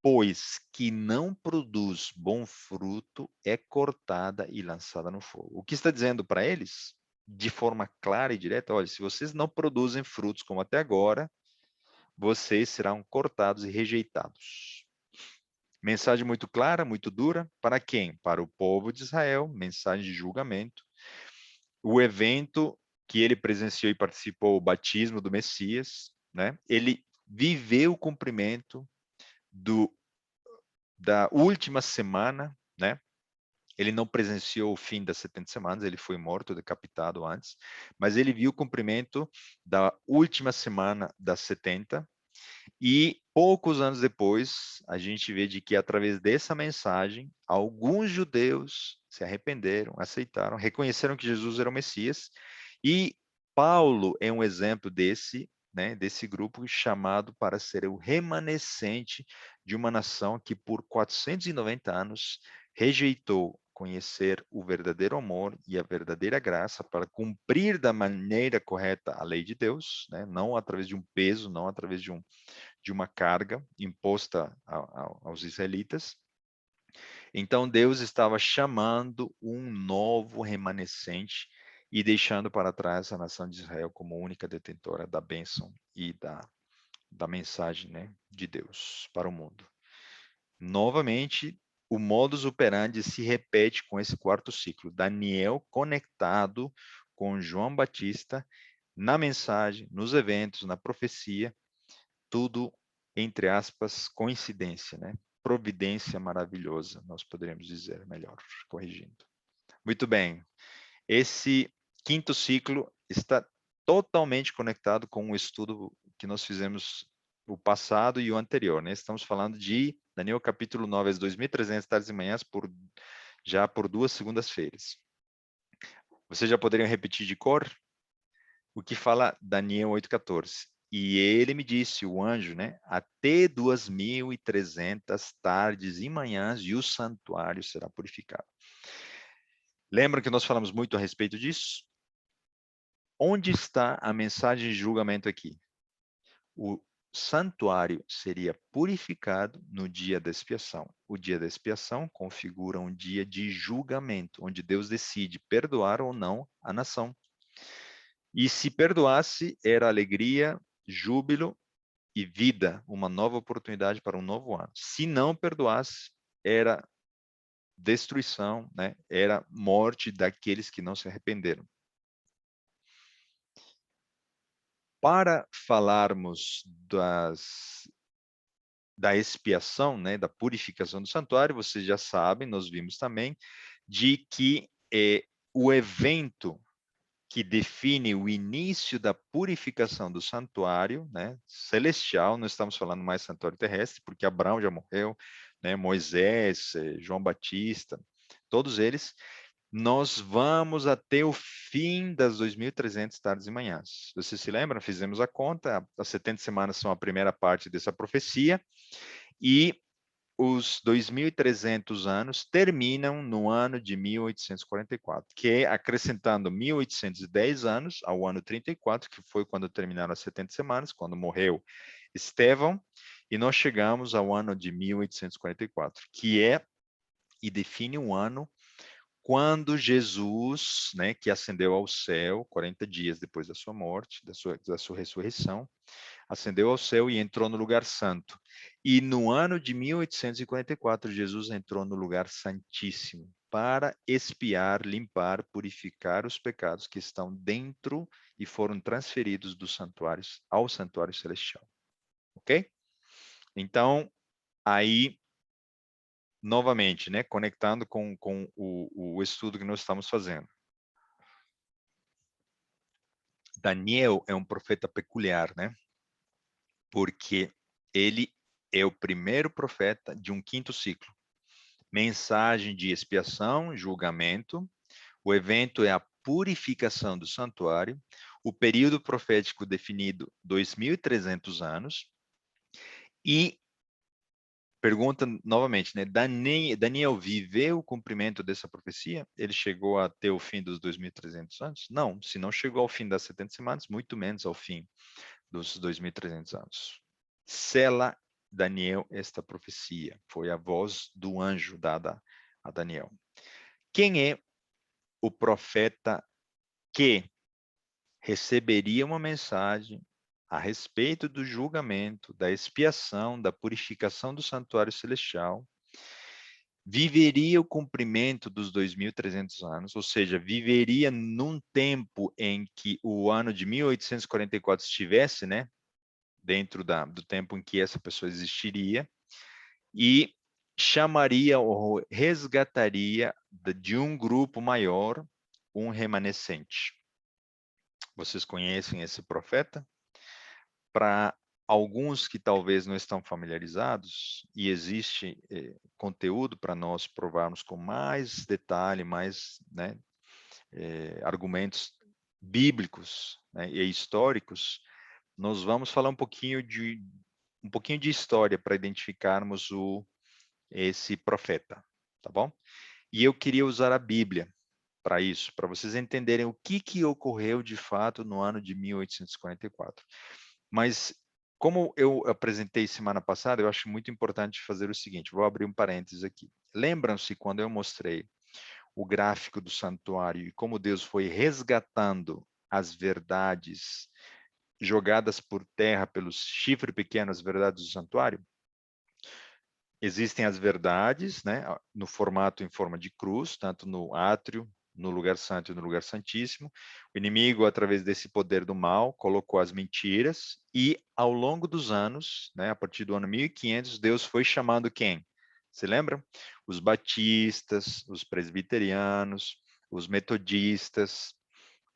A: pois que não produz bom fruto, é cortada e lançada no fogo. O que está dizendo para eles? De forma clara e direta, olha, se vocês não produzem frutos como até agora, vocês serão cortados e rejeitados. Mensagem muito clara, muito dura. Para quem? Para o povo de Israel, mensagem de julgamento. O evento que ele presenciou e participou, o batismo do Messias, né? Ele viveu o cumprimento da última semana, né? Ele não presenciou o fim das 70 semanas, ele foi morto, decapitado antes, mas ele viu o cumprimento da última semana das 70. E poucos anos depois, a gente vê de que através dessa mensagem, alguns judeus se arrependeram, aceitaram, reconheceram que Jesus era o Messias. E Paulo é um exemplo desse, né, desse grupo chamado para ser o remanescente de uma nação que por 490 anos rejeitou conhecer o verdadeiro amor e a verdadeira graça para cumprir da maneira correta a lei de Deus, né? Não através de um peso, não através de uma carga imposta aos israelitas. Então Deus estava chamando um novo remanescente e deixando para trás a nação de Israel como única detentora da bênção e da mensagem, né, de Deus para o mundo. Novamente, o modus operandi se repete com esse quarto ciclo. Daniel conectado com João Batista na mensagem, nos eventos, na profecia, tudo, entre aspas, coincidência, né? Providência maravilhosa, nós poderíamos dizer melhor, corrigindo. Muito bem. Esse quinto ciclo está totalmente conectado com o estudo que nós fizemos o passado e o anterior, né? Estamos falando de Daniel capítulo 9, às 2.300 tardes e manhãs, já por 2 segundas-feiras. Vocês já poderiam repetir de cor? O que fala Daniel 8,14? E ele me disse, o anjo, né? Até 2.300 tardes e manhãs e o santuário será purificado. Lembram que nós falamos muito a respeito disso? Onde está a mensagem de julgamento aqui? O santuário seria purificado no dia da expiação. O dia da expiação configura um dia de julgamento, onde Deus decide perdoar ou não a nação. E se perdoasse, era alegria, júbilo e vida, uma nova oportunidade para um novo ano. Se não perdoasse, era destruição, né? Era morte daqueles que não se arrependeram. Para falarmos da expiação, né, da purificação do santuário, vocês já sabem, nós vimos também, de que o evento que define o início da purificação do santuário, né, celestial, não estamos falando mais santuário terrestre, porque Abraão já morreu, né, Moisés, João Batista, todos eles, nós vamos até o fim das 2.300 tardes e manhãs. Vocês se lembram? Fizemos a conta, as 70 semanas são a primeira parte dessa profecia, e os 2.300 anos terminam no ano de 1844, que é acrescentando 1.810 anos ao ano 34, que foi quando terminaram as 70 semanas, quando morreu Estevão, e nós chegamos ao ano de 1844, que é e define um ano quando Jesus, né, que ascendeu ao céu 40 dias depois da sua morte, da sua ressurreição, ascendeu ao céu e entrou no lugar santo. E no ano de 1844, Jesus entrou no lugar santíssimo para expiar, limpar, purificar os pecados que estão dentro e foram transferidos dos santuários ao santuário celestial. Ok? Então, aí, novamente, né, conectando com o estudo que nós estamos fazendo. Daniel é um profeta peculiar, né? Porque ele é o primeiro profeta de um quinto ciclo. Mensagem de expiação, julgamento. O evento é a purificação do santuário. O período profético definido 2.300 anos. E pergunta novamente, né? Daniel viveu o cumprimento dessa profecia? Ele chegou até o fim dos 2.300 anos? Não, se não chegou ao fim das 70 semanas, muito menos ao fim dos 2.300 anos. Sela Daniel esta profecia. Foi a voz do anjo dada a Daniel. Quem é o profeta que receberia uma mensagem a respeito do julgamento, da expiação, da purificação do santuário celestial, viveria o cumprimento dos 2.300 anos, ou seja, viveria num tempo em que o ano de 1844 estivesse, né, dentro do tempo em que essa pessoa existiria, e chamaria ou resgataria de um grupo maior um remanescente. Vocês conhecem esse profeta? Para alguns que talvez não estão familiarizados, e existe conteúdo para nós provarmos com mais detalhe, mais, né, argumentos bíblicos, né, e históricos, nós vamos falar um pouquinho de história para identificarmos esse profeta, tá bom? E eu queria usar a Bíblia para isso, para vocês entenderem o que ocorreu de fato no ano de 1844. Mas, como eu apresentei semana passada, eu acho muito importante fazer o seguinte, vou abrir um parênteses aqui. Lembram-se quando eu mostrei o gráfico do santuário e como Deus foi resgatando as verdades jogadas por terra pelos chifres pequenos, as verdades do santuário? Existem as verdades, né, no formato em forma de cruz, tanto no átrio, no lugar santo e no lugar santíssimo. O inimigo, através desse poder do mal, colocou as mentiras e, ao longo dos anos, né, a partir do ano 1500, Deus foi chamando quem? Se lembram? Os batistas, os presbiterianos, os metodistas,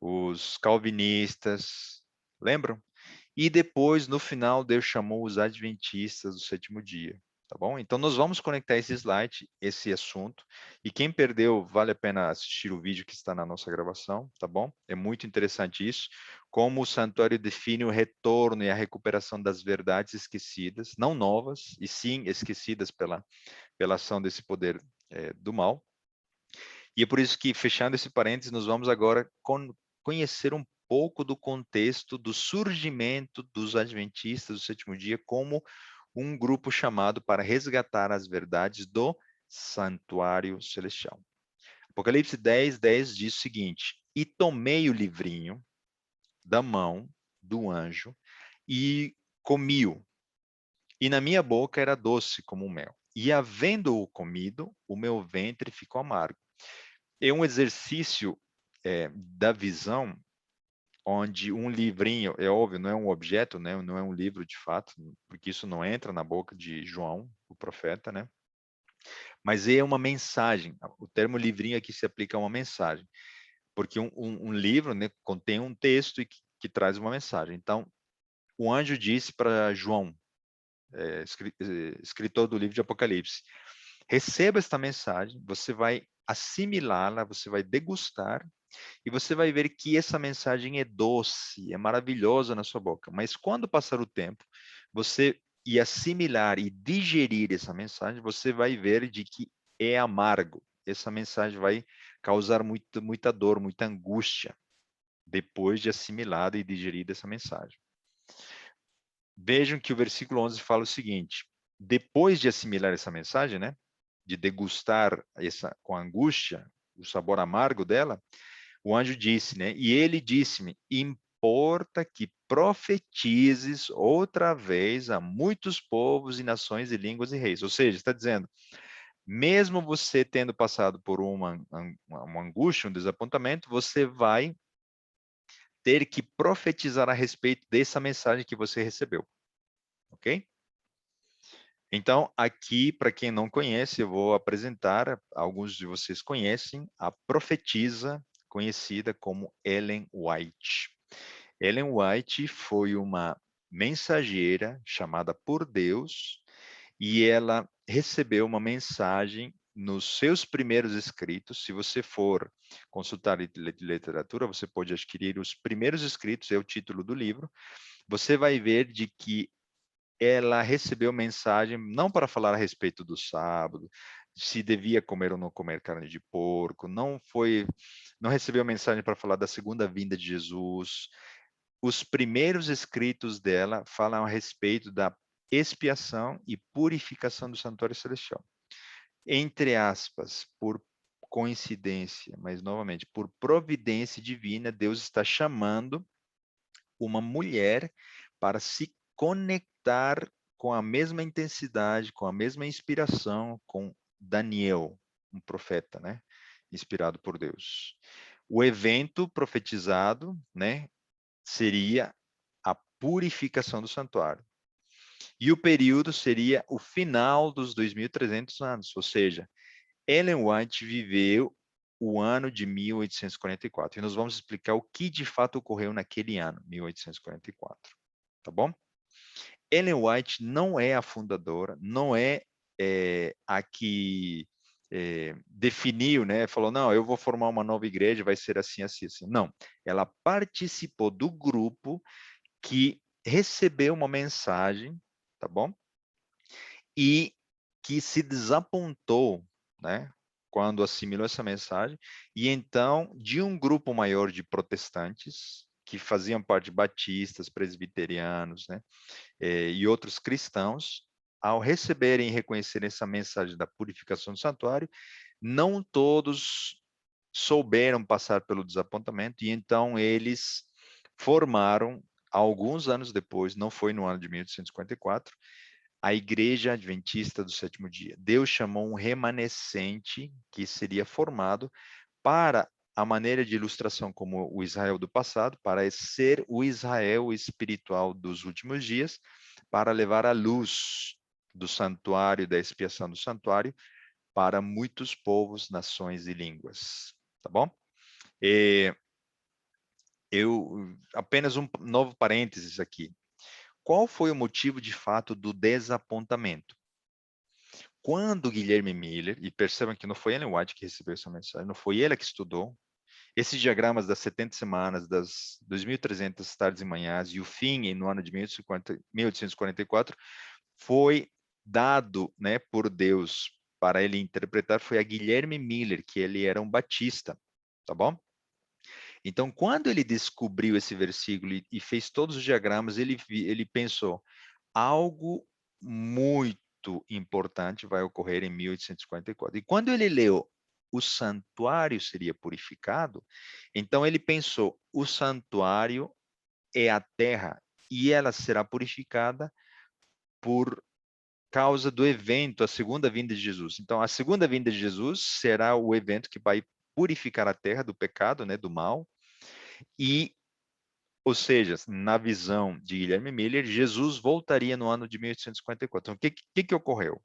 A: os calvinistas, lembram? E depois, no final, Deus chamou os adventistas do sétimo dia. Tá bom? Então, nós vamos conectar esse slide, esse assunto. E quem perdeu, vale a pena assistir o vídeo que está na nossa gravação, tá bom? É muito interessante isso. Como o santuário define o retorno e a recuperação das verdades esquecidas, não novas, e sim esquecidas pela ação desse poder do mal. E é por isso que, fechando esse parênteses, nós vamos agora conhecer um pouco do contexto do surgimento dos adventistas do sétimo dia como um grupo chamado para resgatar as verdades do santuário celestial. Apocalipse 10, 10 diz o seguinte: e tomei o livrinho da mão do anjo e comi-o. E na minha boca era doce como o mel. E havendo-o comido, o meu ventre ficou amargo. É um exercício da visão, onde um livrinho, é óbvio, não é um objeto, né? Não é um livro de fato, porque isso não entra na boca de João, o profeta, né? Mas é uma mensagem. O termo livrinho aqui se aplica a uma mensagem, porque um livro, né, contém um texto que traz uma mensagem. Então, o anjo disse para João, escritor do livro de Apocalipse: receba esta mensagem, você vai assimilá-la, você vai degustar, e você vai ver que essa mensagem é doce, é maravilhosa na sua boca. Mas quando passar o tempo, você e assimilar e digerir essa mensagem, você vai ver de que é amargo. Essa mensagem vai causar muita dor, muita angústia, depois de assimilada e digerida essa mensagem. Vejam que o versículo 11 fala o seguinte: depois de assimilar essa mensagem, né, de degustar essa com angústia, o sabor amargo dela, o anjo disse, né? E ele disse-me: importa que profetizes outra vez a muitos povos e nações e línguas e reis. Ou seja, está dizendo, mesmo você tendo passado por uma angústia, um desapontamento, você vai ter que profetizar a respeito dessa mensagem que você recebeu. Ok? Então, aqui, para quem não conhece, eu vou apresentar, alguns de vocês conhecem, a profetisa conhecida como Ellen White. Ellen White foi uma mensageira chamada por Deus e ela recebeu uma mensagem nos seus primeiros escritos. Se você for consultar literatura, você pode adquirir os primeiros escritos, é o título do livro. Você vai ver de que ela recebeu mensagem não para falar a respeito do sábado, se devia comer ou não comer carne de porco, não recebeu mensagem para falar da segunda vinda de Jesus. Os primeiros escritos dela falam a respeito da expiação e purificação do santuário celestial. Entre aspas, por coincidência, mas novamente, por providência divina, Deus está chamando uma mulher para se conectar com a mesma intensidade, com a mesma inspiração com Daniel, um profeta, né? Inspirado por Deus. O evento profetizado, né, seria a purificação do santuário. E o período seria o final dos 2.300 anos, ou seja, Ellen White viveu o ano de 1844. E nós vamos explicar o que de fato ocorreu naquele ano, 1844. Tá bom? Ellen White não é a fundadora, não é, a que definiu, né? Falou, não, eu vou formar uma nova igreja, vai ser assim, assim, assim. Não, ela participou do grupo que recebeu uma mensagem, tá bom? E que se desapontou, né? Quando assimilou essa mensagem, e então, de um grupo maior de protestantes, que faziam parte de batistas, presbiterianos, né? E outros cristãos, ao receberem e reconhecerem essa mensagem da purificação do santuário, não todos souberam passar pelo desapontamento, e então eles formaram, alguns anos depois, não foi no ano de 1854, a Igreja Adventista do Sétimo Dia. Deus chamou um remanescente que seria formado para a maneira de ilustração como o Israel do passado, para ser o Israel espiritual dos últimos dias, para levar a luz do santuário, da expiação do santuário, para muitos povos, nações e línguas. Tá bom? Apenas um novo parênteses aqui. Qual foi o motivo de fato do desapontamento? Quando Guilherme Miller, e percebam que não foi Ellen White que recebeu essa mensagem, não foi ele que estudou, esses diagramas das 70 semanas, das 2.300 tardes e manhãs, e o fim no ano de 1844, foi dado, né, por Deus para ele interpretar, foi a Guilherme Miller, que ele era um batista, tá bom? Então, quando ele descobriu esse versículo e fez todos os diagramas, ele pensou, algo muito importante vai ocorrer em 1844. E quando ele leu o santuário seria purificado, então ele pensou, o santuário é a terra, e ela será purificada por causa do evento, a segunda vinda de Jesus. Então, a segunda vinda de Jesus será o evento que vai purificar a terra do pecado, né, do mal, e, ou seja, na visão de Guilherme Miller, Jesus voltaria no ano de 1854. Então, o que ocorreu?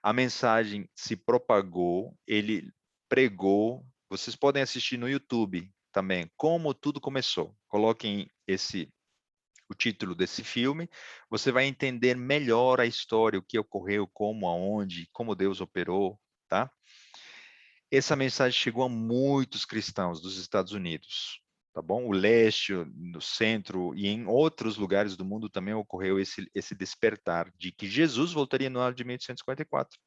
A: A mensagem se propagou, ele pregou, vocês podem assistir no YouTube também, como tudo começou. Coloquem o título desse filme, você vai entender melhor a história, o que ocorreu, como, aonde, como Deus operou, tá? Essa mensagem chegou a muitos cristãos dos Estados Unidos, tá bom? O leste, no centro e em outros lugares do mundo também ocorreu esse despertar de que Jesus voltaria no ano de 1854.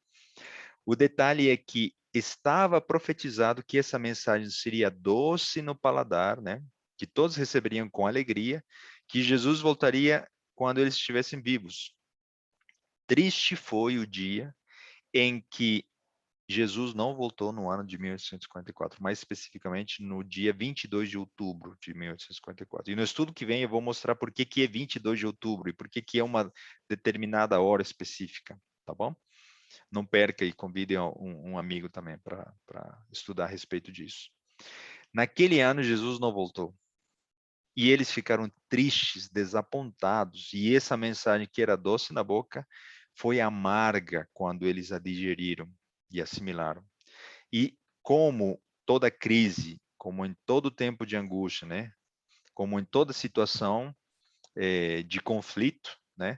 A: O detalhe é que estava profetizado que essa mensagem seria doce no paladar, né? Que todos receberiam com alegria, que Jesus voltaria quando eles estivessem vivos. Triste foi o dia em que Jesus não voltou no ano de 1854, mais especificamente no dia 22 de outubro de 1854. E no estudo que vem eu vou mostrar por que é 22 de outubro e por que é uma determinada hora específica, tá bom? Não perca e convide um amigo também para estudar a respeito disso. Naquele ano, Jesus não voltou. E eles ficaram tristes, desapontados. E essa mensagem que era doce na boca foi amarga quando eles a digeriram e assimilaram. E como toda crise, como em todo tempo de angústia, né? Como em toda situação de conflito, né?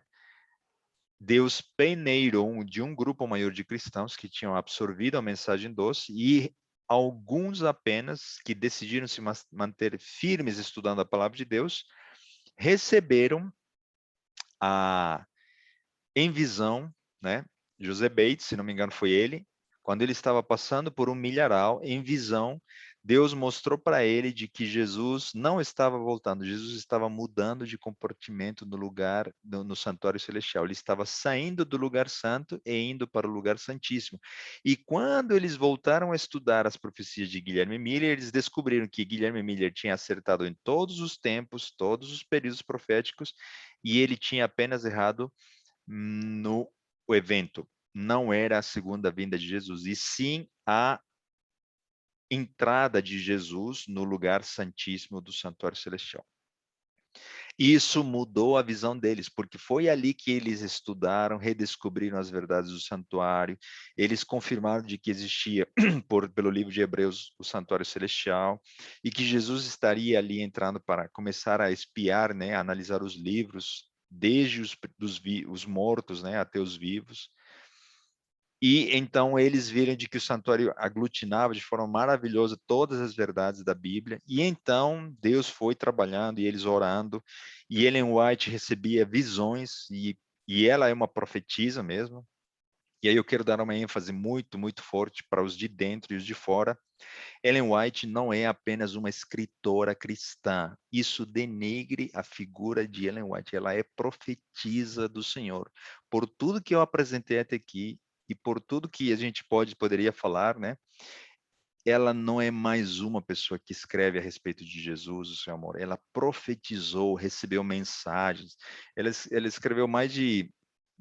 A: Deus peneirou de um grupo maior de cristãos que tinham absorvido a mensagem doce e alguns apenas que decidiram se manter firmes estudando a palavra de Deus, receberam a em visão, né? José Bates, se não me engano, foi ele, quando ele estava passando por um milharal, em visão, Deus mostrou para ele de que Jesus não estava voltando, Jesus estava mudando de comportamento no lugar, no santuário celestial. Ele estava saindo do lugar santo e indo para o lugar santíssimo. E quando eles voltaram a estudar as profecias de Guilherme Miller, eles descobriram que Guilherme Miller tinha acertado em todos os tempos, todos os períodos proféticos, e ele tinha apenas errado no evento. Não era a segunda vinda de Jesus, e sim a entrada de Jesus no lugar santíssimo do santuário celestial. Isso mudou a visão deles, porque foi ali que eles estudaram, redescobriram as verdades do santuário, eles confirmaram de que existia, pelo livro de Hebreus, o santuário celestial, e que Jesus estaria ali entrando para começar a espiar, né, a analisar os livros, desde os mortos, né, até os vivos. E então eles viram de que o santuário aglutinava de forma maravilhosa todas as verdades da Bíblia. E então Deus foi trabalhando e eles orando. E Ellen White recebia visões e ela é uma profetisa mesmo. E aí eu quero dar uma ênfase muito, muito forte para os de dentro e os de fora. Ellen White não é apenas uma escritora cristã. Isso denegre a figura de Ellen White. Ela é profetisa do Senhor. Por tudo que eu apresentei até aqui e por tudo que a gente poderia falar, né? Ela não é mais uma pessoa que escreve a respeito de Jesus, o seu amor. Ela profetizou, recebeu mensagens. Ela escreveu mais de,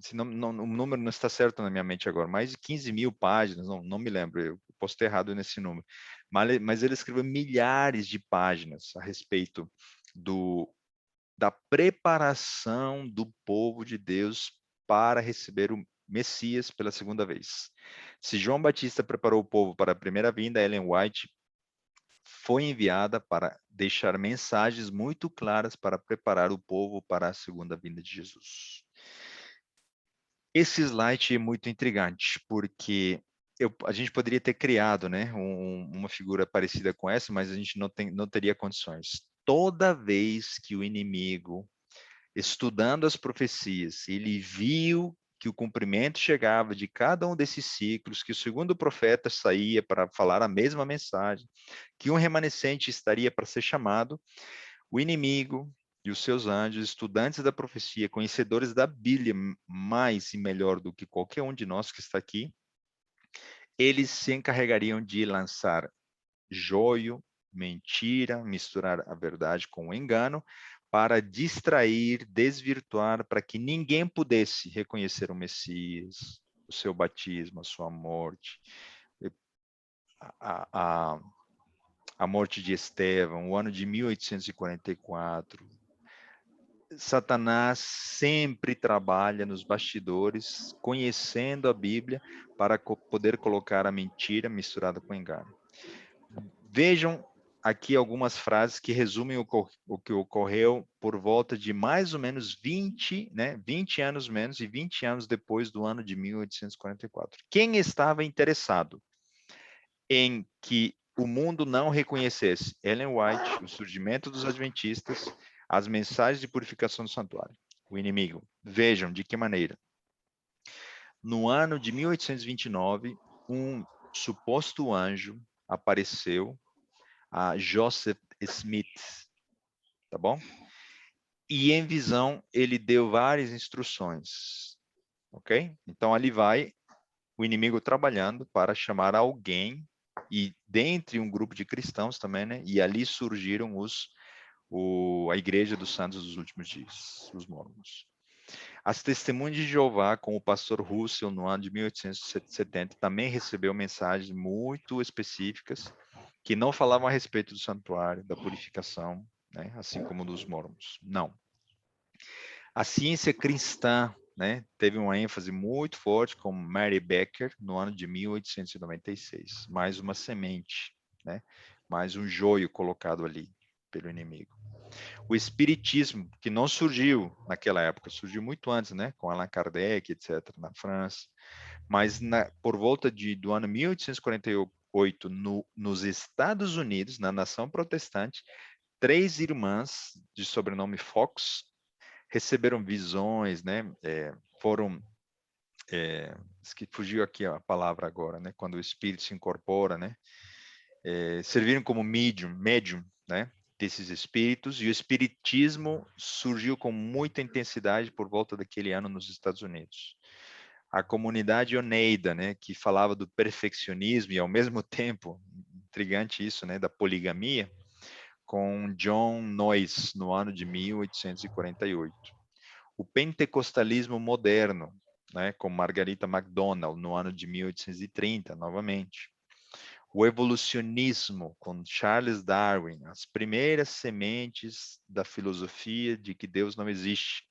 A: se o número não está certo na minha mente agora, mais de 15 mil páginas, não me lembro, eu posso ter errado nesse número. Mas ele escreveu milhares de páginas a respeito da preparação do povo de Deus para receber o Messias pela segunda vez. Se João Batista preparou o povo para a primeira vinda, Ellen White foi enviada para deixar mensagens muito claras para preparar o povo para a segunda vinda de Jesus. Esse slide é muito intrigante, porque a gente poderia ter criado, né, uma figura parecida com essa, mas a gente não teria condições. Toda vez que o inimigo, estudando as profecias, ele viu que o cumprimento chegava de cada um desses ciclos, que o segundo profeta saía para falar a mesma mensagem, que um remanescente estaria para ser chamado, o inimigo e os seus anjos, estudantes da profecia, conhecedores da Bíblia mais e melhor do que qualquer um de nós que está aqui, eles se encarregariam de lançar joio, mentira, misturar a verdade com o engano, para distrair, desvirtuar, para que ninguém pudesse reconhecer o Messias, o seu batismo, a sua morte, a, a, a morte de Estevão, o ano de 1844. Satanás sempre trabalha nos bastidores, conhecendo a Bíblia, para poder colocar a mentira misturada com o engano. Vejam aqui algumas frases que resumem o que ocorreu por volta de mais ou menos 20 anos menos e 20 anos depois do ano de 1844. Quem estava interessado em que o mundo não reconhecesse Ellen White, o surgimento dos adventistas, as mensagens de purificação do santuário? O inimigo. Vejam de que maneira. No ano de 1829, um suposto anjo apareceu a Joseph Smith, tá bom? E em visão ele deu várias instruções, ok? Então ali vai o inimigo trabalhando para chamar alguém, e dentre um grupo de cristãos também, né? E ali surgiram a Igreja dos Santos dos Últimos Dias, os Mormons. As Testemunhas de Jeová, com o pastor Russell, no ano de 1870, também recebeu mensagens muito específicas que não falavam a respeito do santuário, da purificação, né? Assim como dos Mormons. Não. A ciência cristã, né, teve uma ênfase muito forte com Mary Becker no ano de 1896. Mais uma semente, né? Mais um joio colocado ali pelo inimigo. O espiritismo, que não surgiu naquela época, surgiu muito antes, né, com Allan Kardec, etc., na França, mas por volta do ano 1848, nos Estados Unidos, na nação protestante, 3 irmãs de sobrenome Fox receberam visões, né, foram, que fugiu aqui a palavra agora, né, quando o espírito se incorpora, né, serviram como médium, né, desses espíritos, e o espiritismo surgiu com muita intensidade por volta daquele ano nos Estados Unidos. A comunidade Oneida, né, que falava do perfeccionismo e ao mesmo tempo, intrigante isso, né, da poligamia, com John Noyes no ano de 1848. O pentecostalismo moderno, né, com Margarita MacDonald no ano de 1830, novamente. O evolucionismo com Charles Darwin, as primeiras sementes da filosofia de que Deus não existe,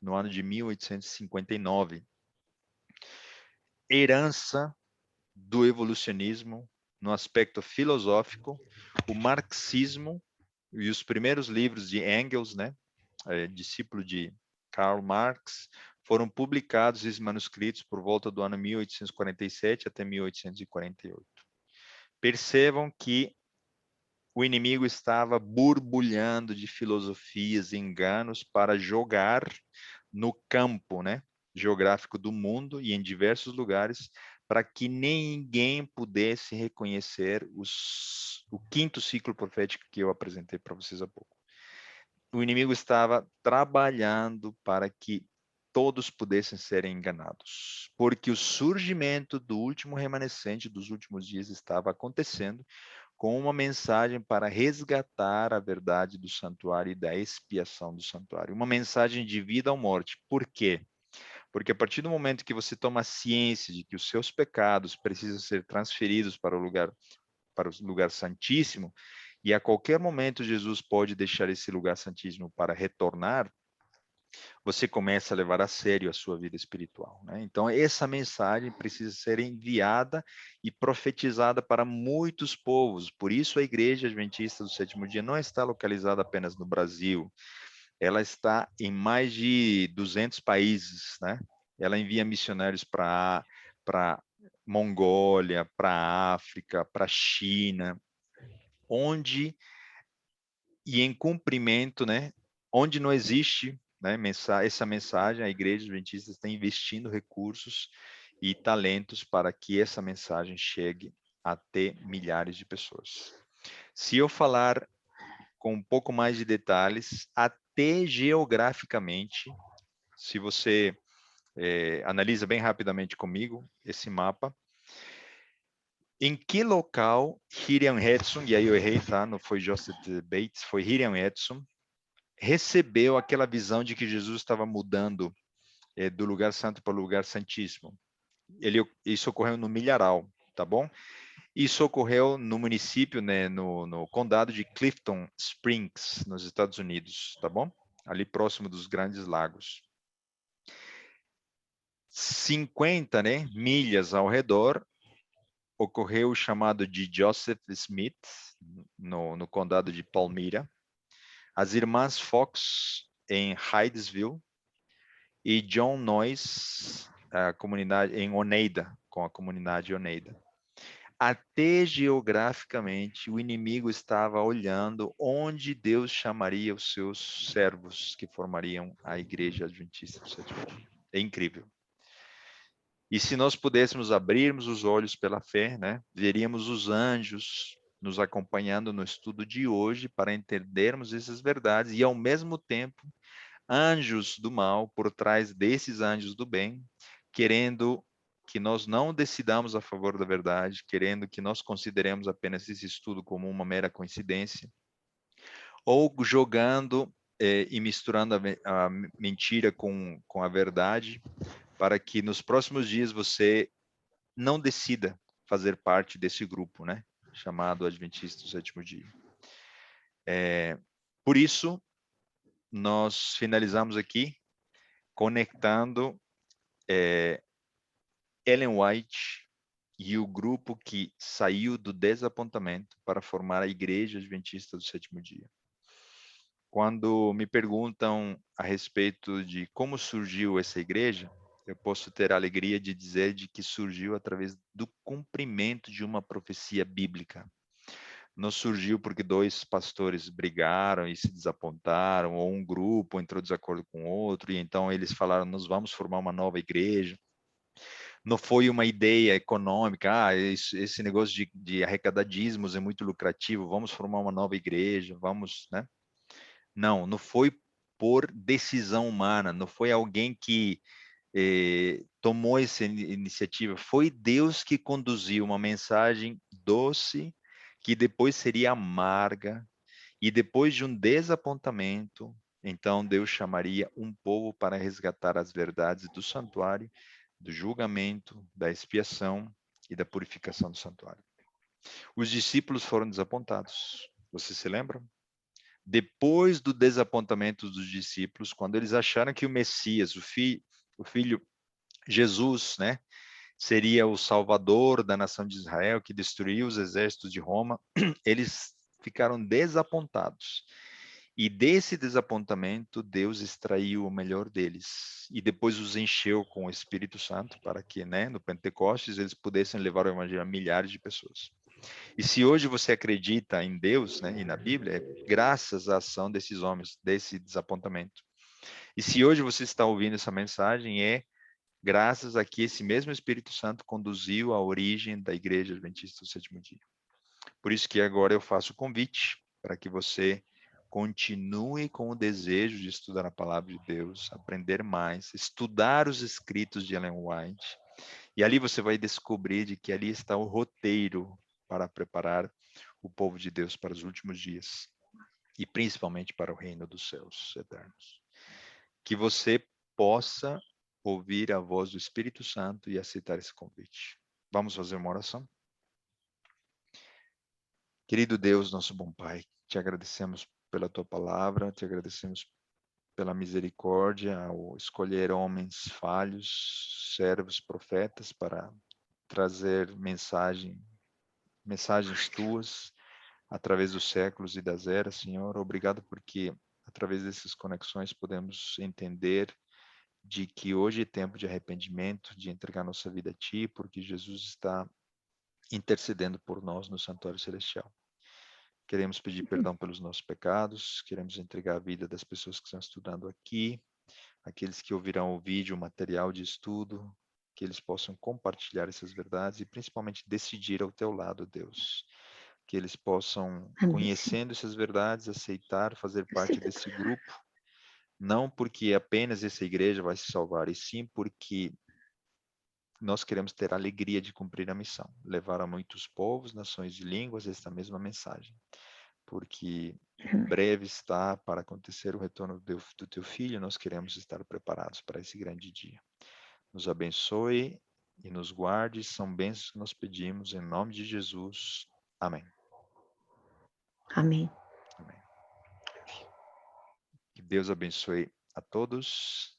A: no ano de 1859. Herança do evolucionismo no aspecto filosófico, o marxismo e os primeiros livros de Engels, né, discípulo de Karl Marx, foram publicados esses manuscritos por volta do ano 1847 até 1848. Percebam que o inimigo estava borbulhando de filosofias e enganos para jogar no campo, né, geográfico do mundo e em diversos lugares, para que ninguém pudesse reconhecer o quinto ciclo profético que eu apresentei para vocês há pouco. O inimigo estava trabalhando para que todos pudessem ser enganados, porque o surgimento do último remanescente dos últimos dias estava acontecendo, com uma mensagem para resgatar a verdade do santuário e da expiação do santuário. Uma mensagem de vida ou morte. Por quê? Porque a partir do momento que você toma ciência de que os seus pecados precisam ser transferidos para o lugar santíssimo, e a qualquer momento Jesus pode deixar esse lugar santíssimo para retornar, você começa a levar a sério a sua vida espiritual, né? Então, essa mensagem precisa ser enviada e profetizada para muitos povos. Por isso, a Igreja Adventista do Sétimo Dia não está localizada apenas no Brasil. Ela está em mais de 200 países, né? Ela envia missionários para Mongólia, para África, para China, onde e em cumprimento, né? Onde não existe, né, essa mensagem, a Igreja Adventista está investindo recursos e talentos para que essa mensagem chegue até milhares de pessoas. Se eu falar com um pouco mais de detalhes, até geograficamente, se você analisa bem rapidamente comigo esse mapa, em que local Hiriam Edson, e aí eu errei, tá? Não foi Joseph Bates, foi Hiriam Edson, recebeu aquela visão de que Jesus estava mudando do lugar santo para o lugar santíssimo. Isso ocorreu no Milharal, tá bom? Isso ocorreu no município, né, no condado de Clifton Springs, nos Estados Unidos, tá bom? Ali próximo dos Grandes Lagos. 50, né, milhas ao redor, ocorreu o chamado de Joseph Smith, no condado de Palmyra, as irmãs Fox, em Hydesville, e John Noyes, a comunidade em Oneida, com a comunidade Oneida. Até geograficamente, o inimigo estava olhando onde Deus chamaria os seus servos que formariam a Igreja Adventista do Sétimo Dia. É incrível. E se nós pudéssemos abrirmos os olhos pela fé, né, veríamos os anjos nos acompanhando no estudo de hoje para entendermos essas verdades e, ao mesmo tempo, anjos do mal por trás desses anjos do bem, querendo que nós não decidamos a favor da verdade, querendo que nós consideremos apenas esse estudo como uma mera coincidência, ou jogando e misturando a mentira com a verdade, para que nos próximos dias você não decida fazer parte desse grupo, né? Chamado Adventista do Sétimo Dia. Por isso, nós finalizamos aqui conectando Ellen White e o grupo que saiu do desapontamento para formar a Igreja Adventista do Sétimo Dia. Quando me perguntam a respeito de como surgiu essa igreja, eu posso ter a alegria de dizer de que surgiu através do cumprimento de uma profecia bíblica. Não surgiu porque dois pastores brigaram e se desapontaram, ou um grupo entrou em desacordo com o outro, e então eles falaram, nós vamos formar uma nova igreja. Não foi uma ideia econômica, esse negócio de arrecadar dízimos é muito lucrativo, vamos formar uma nova igreja, vamos, né? Não foi por decisão humana, não foi alguém que tomou essa iniciativa, foi Deus que conduziu uma mensagem doce, que depois seria amarga, e depois de um desapontamento, então Deus chamaria um povo para resgatar as verdades do santuário, do julgamento, da expiação e da purificação do santuário. Os discípulos foram desapontados. Vocês se lembram? Depois do desapontamento dos discípulos, quando eles acharam que o Messias, o filho Jesus, né, seria o salvador da nação de Israel, que destruiu os exércitos de Roma, eles ficaram desapontados. E desse desapontamento, Deus extraiu o melhor deles. E depois os encheu com o Espírito Santo, para que, né, no Pentecostes, eles pudessem levar o evangelho a milhares de pessoas. E se hoje você acredita em Deus, né, e na Bíblia, é graças à ação desses homens, desse desapontamento. E se hoje você está ouvindo essa mensagem, é graças a que esse mesmo Espírito Santo conduziu a origem da Igreja Adventista do Sétimo Dia. Por isso que agora eu faço o convite para que você continue com o desejo de estudar a palavra de Deus, aprender mais, estudar os escritos de Ellen White, e ali você vai descobrir de que ali está o roteiro para preparar o povo de Deus para os últimos dias, e principalmente para o reino dos céus eternos. Que você possa ouvir a voz do Espírito Santo e aceitar esse convite. Vamos fazer uma oração? Querido Deus, nosso bom Pai, te agradecemos pela tua palavra, te agradecemos pela misericórdia ao escolher homens falhos, servos, profetas, para trazer mensagens tuas através dos séculos e das eras, Senhor. Obrigado porque através dessas conexões podemos entender de que hoje é tempo de arrependimento, de entregar nossa vida a Ti, porque Jesus está intercedendo por nós no santuário celestial. Queremos pedir perdão pelos nossos pecados, queremos entregar a vida das pessoas que estão estudando aqui, aqueles que ouvirão o vídeo, o material de estudo, que eles possam compartilhar essas verdades e principalmente decidir ao Teu lado, Deus. Que eles possam, conhecendo essas verdades, aceitar fazer parte desse grupo, não porque apenas essa igreja vai se salvar, e sim porque nós queremos ter a alegria de cumprir a missão, levar a muitos povos, nações e línguas esta mesma mensagem. porque breve está para acontecer o retorno do teu filho, nós queremos estar preparados para esse grande dia. Nos abençoe e nos guarde, são bênçãos que nós pedimos em nome de Jesus. Amém.
C: Amém.
A: Amém. Que Deus abençoe a todos.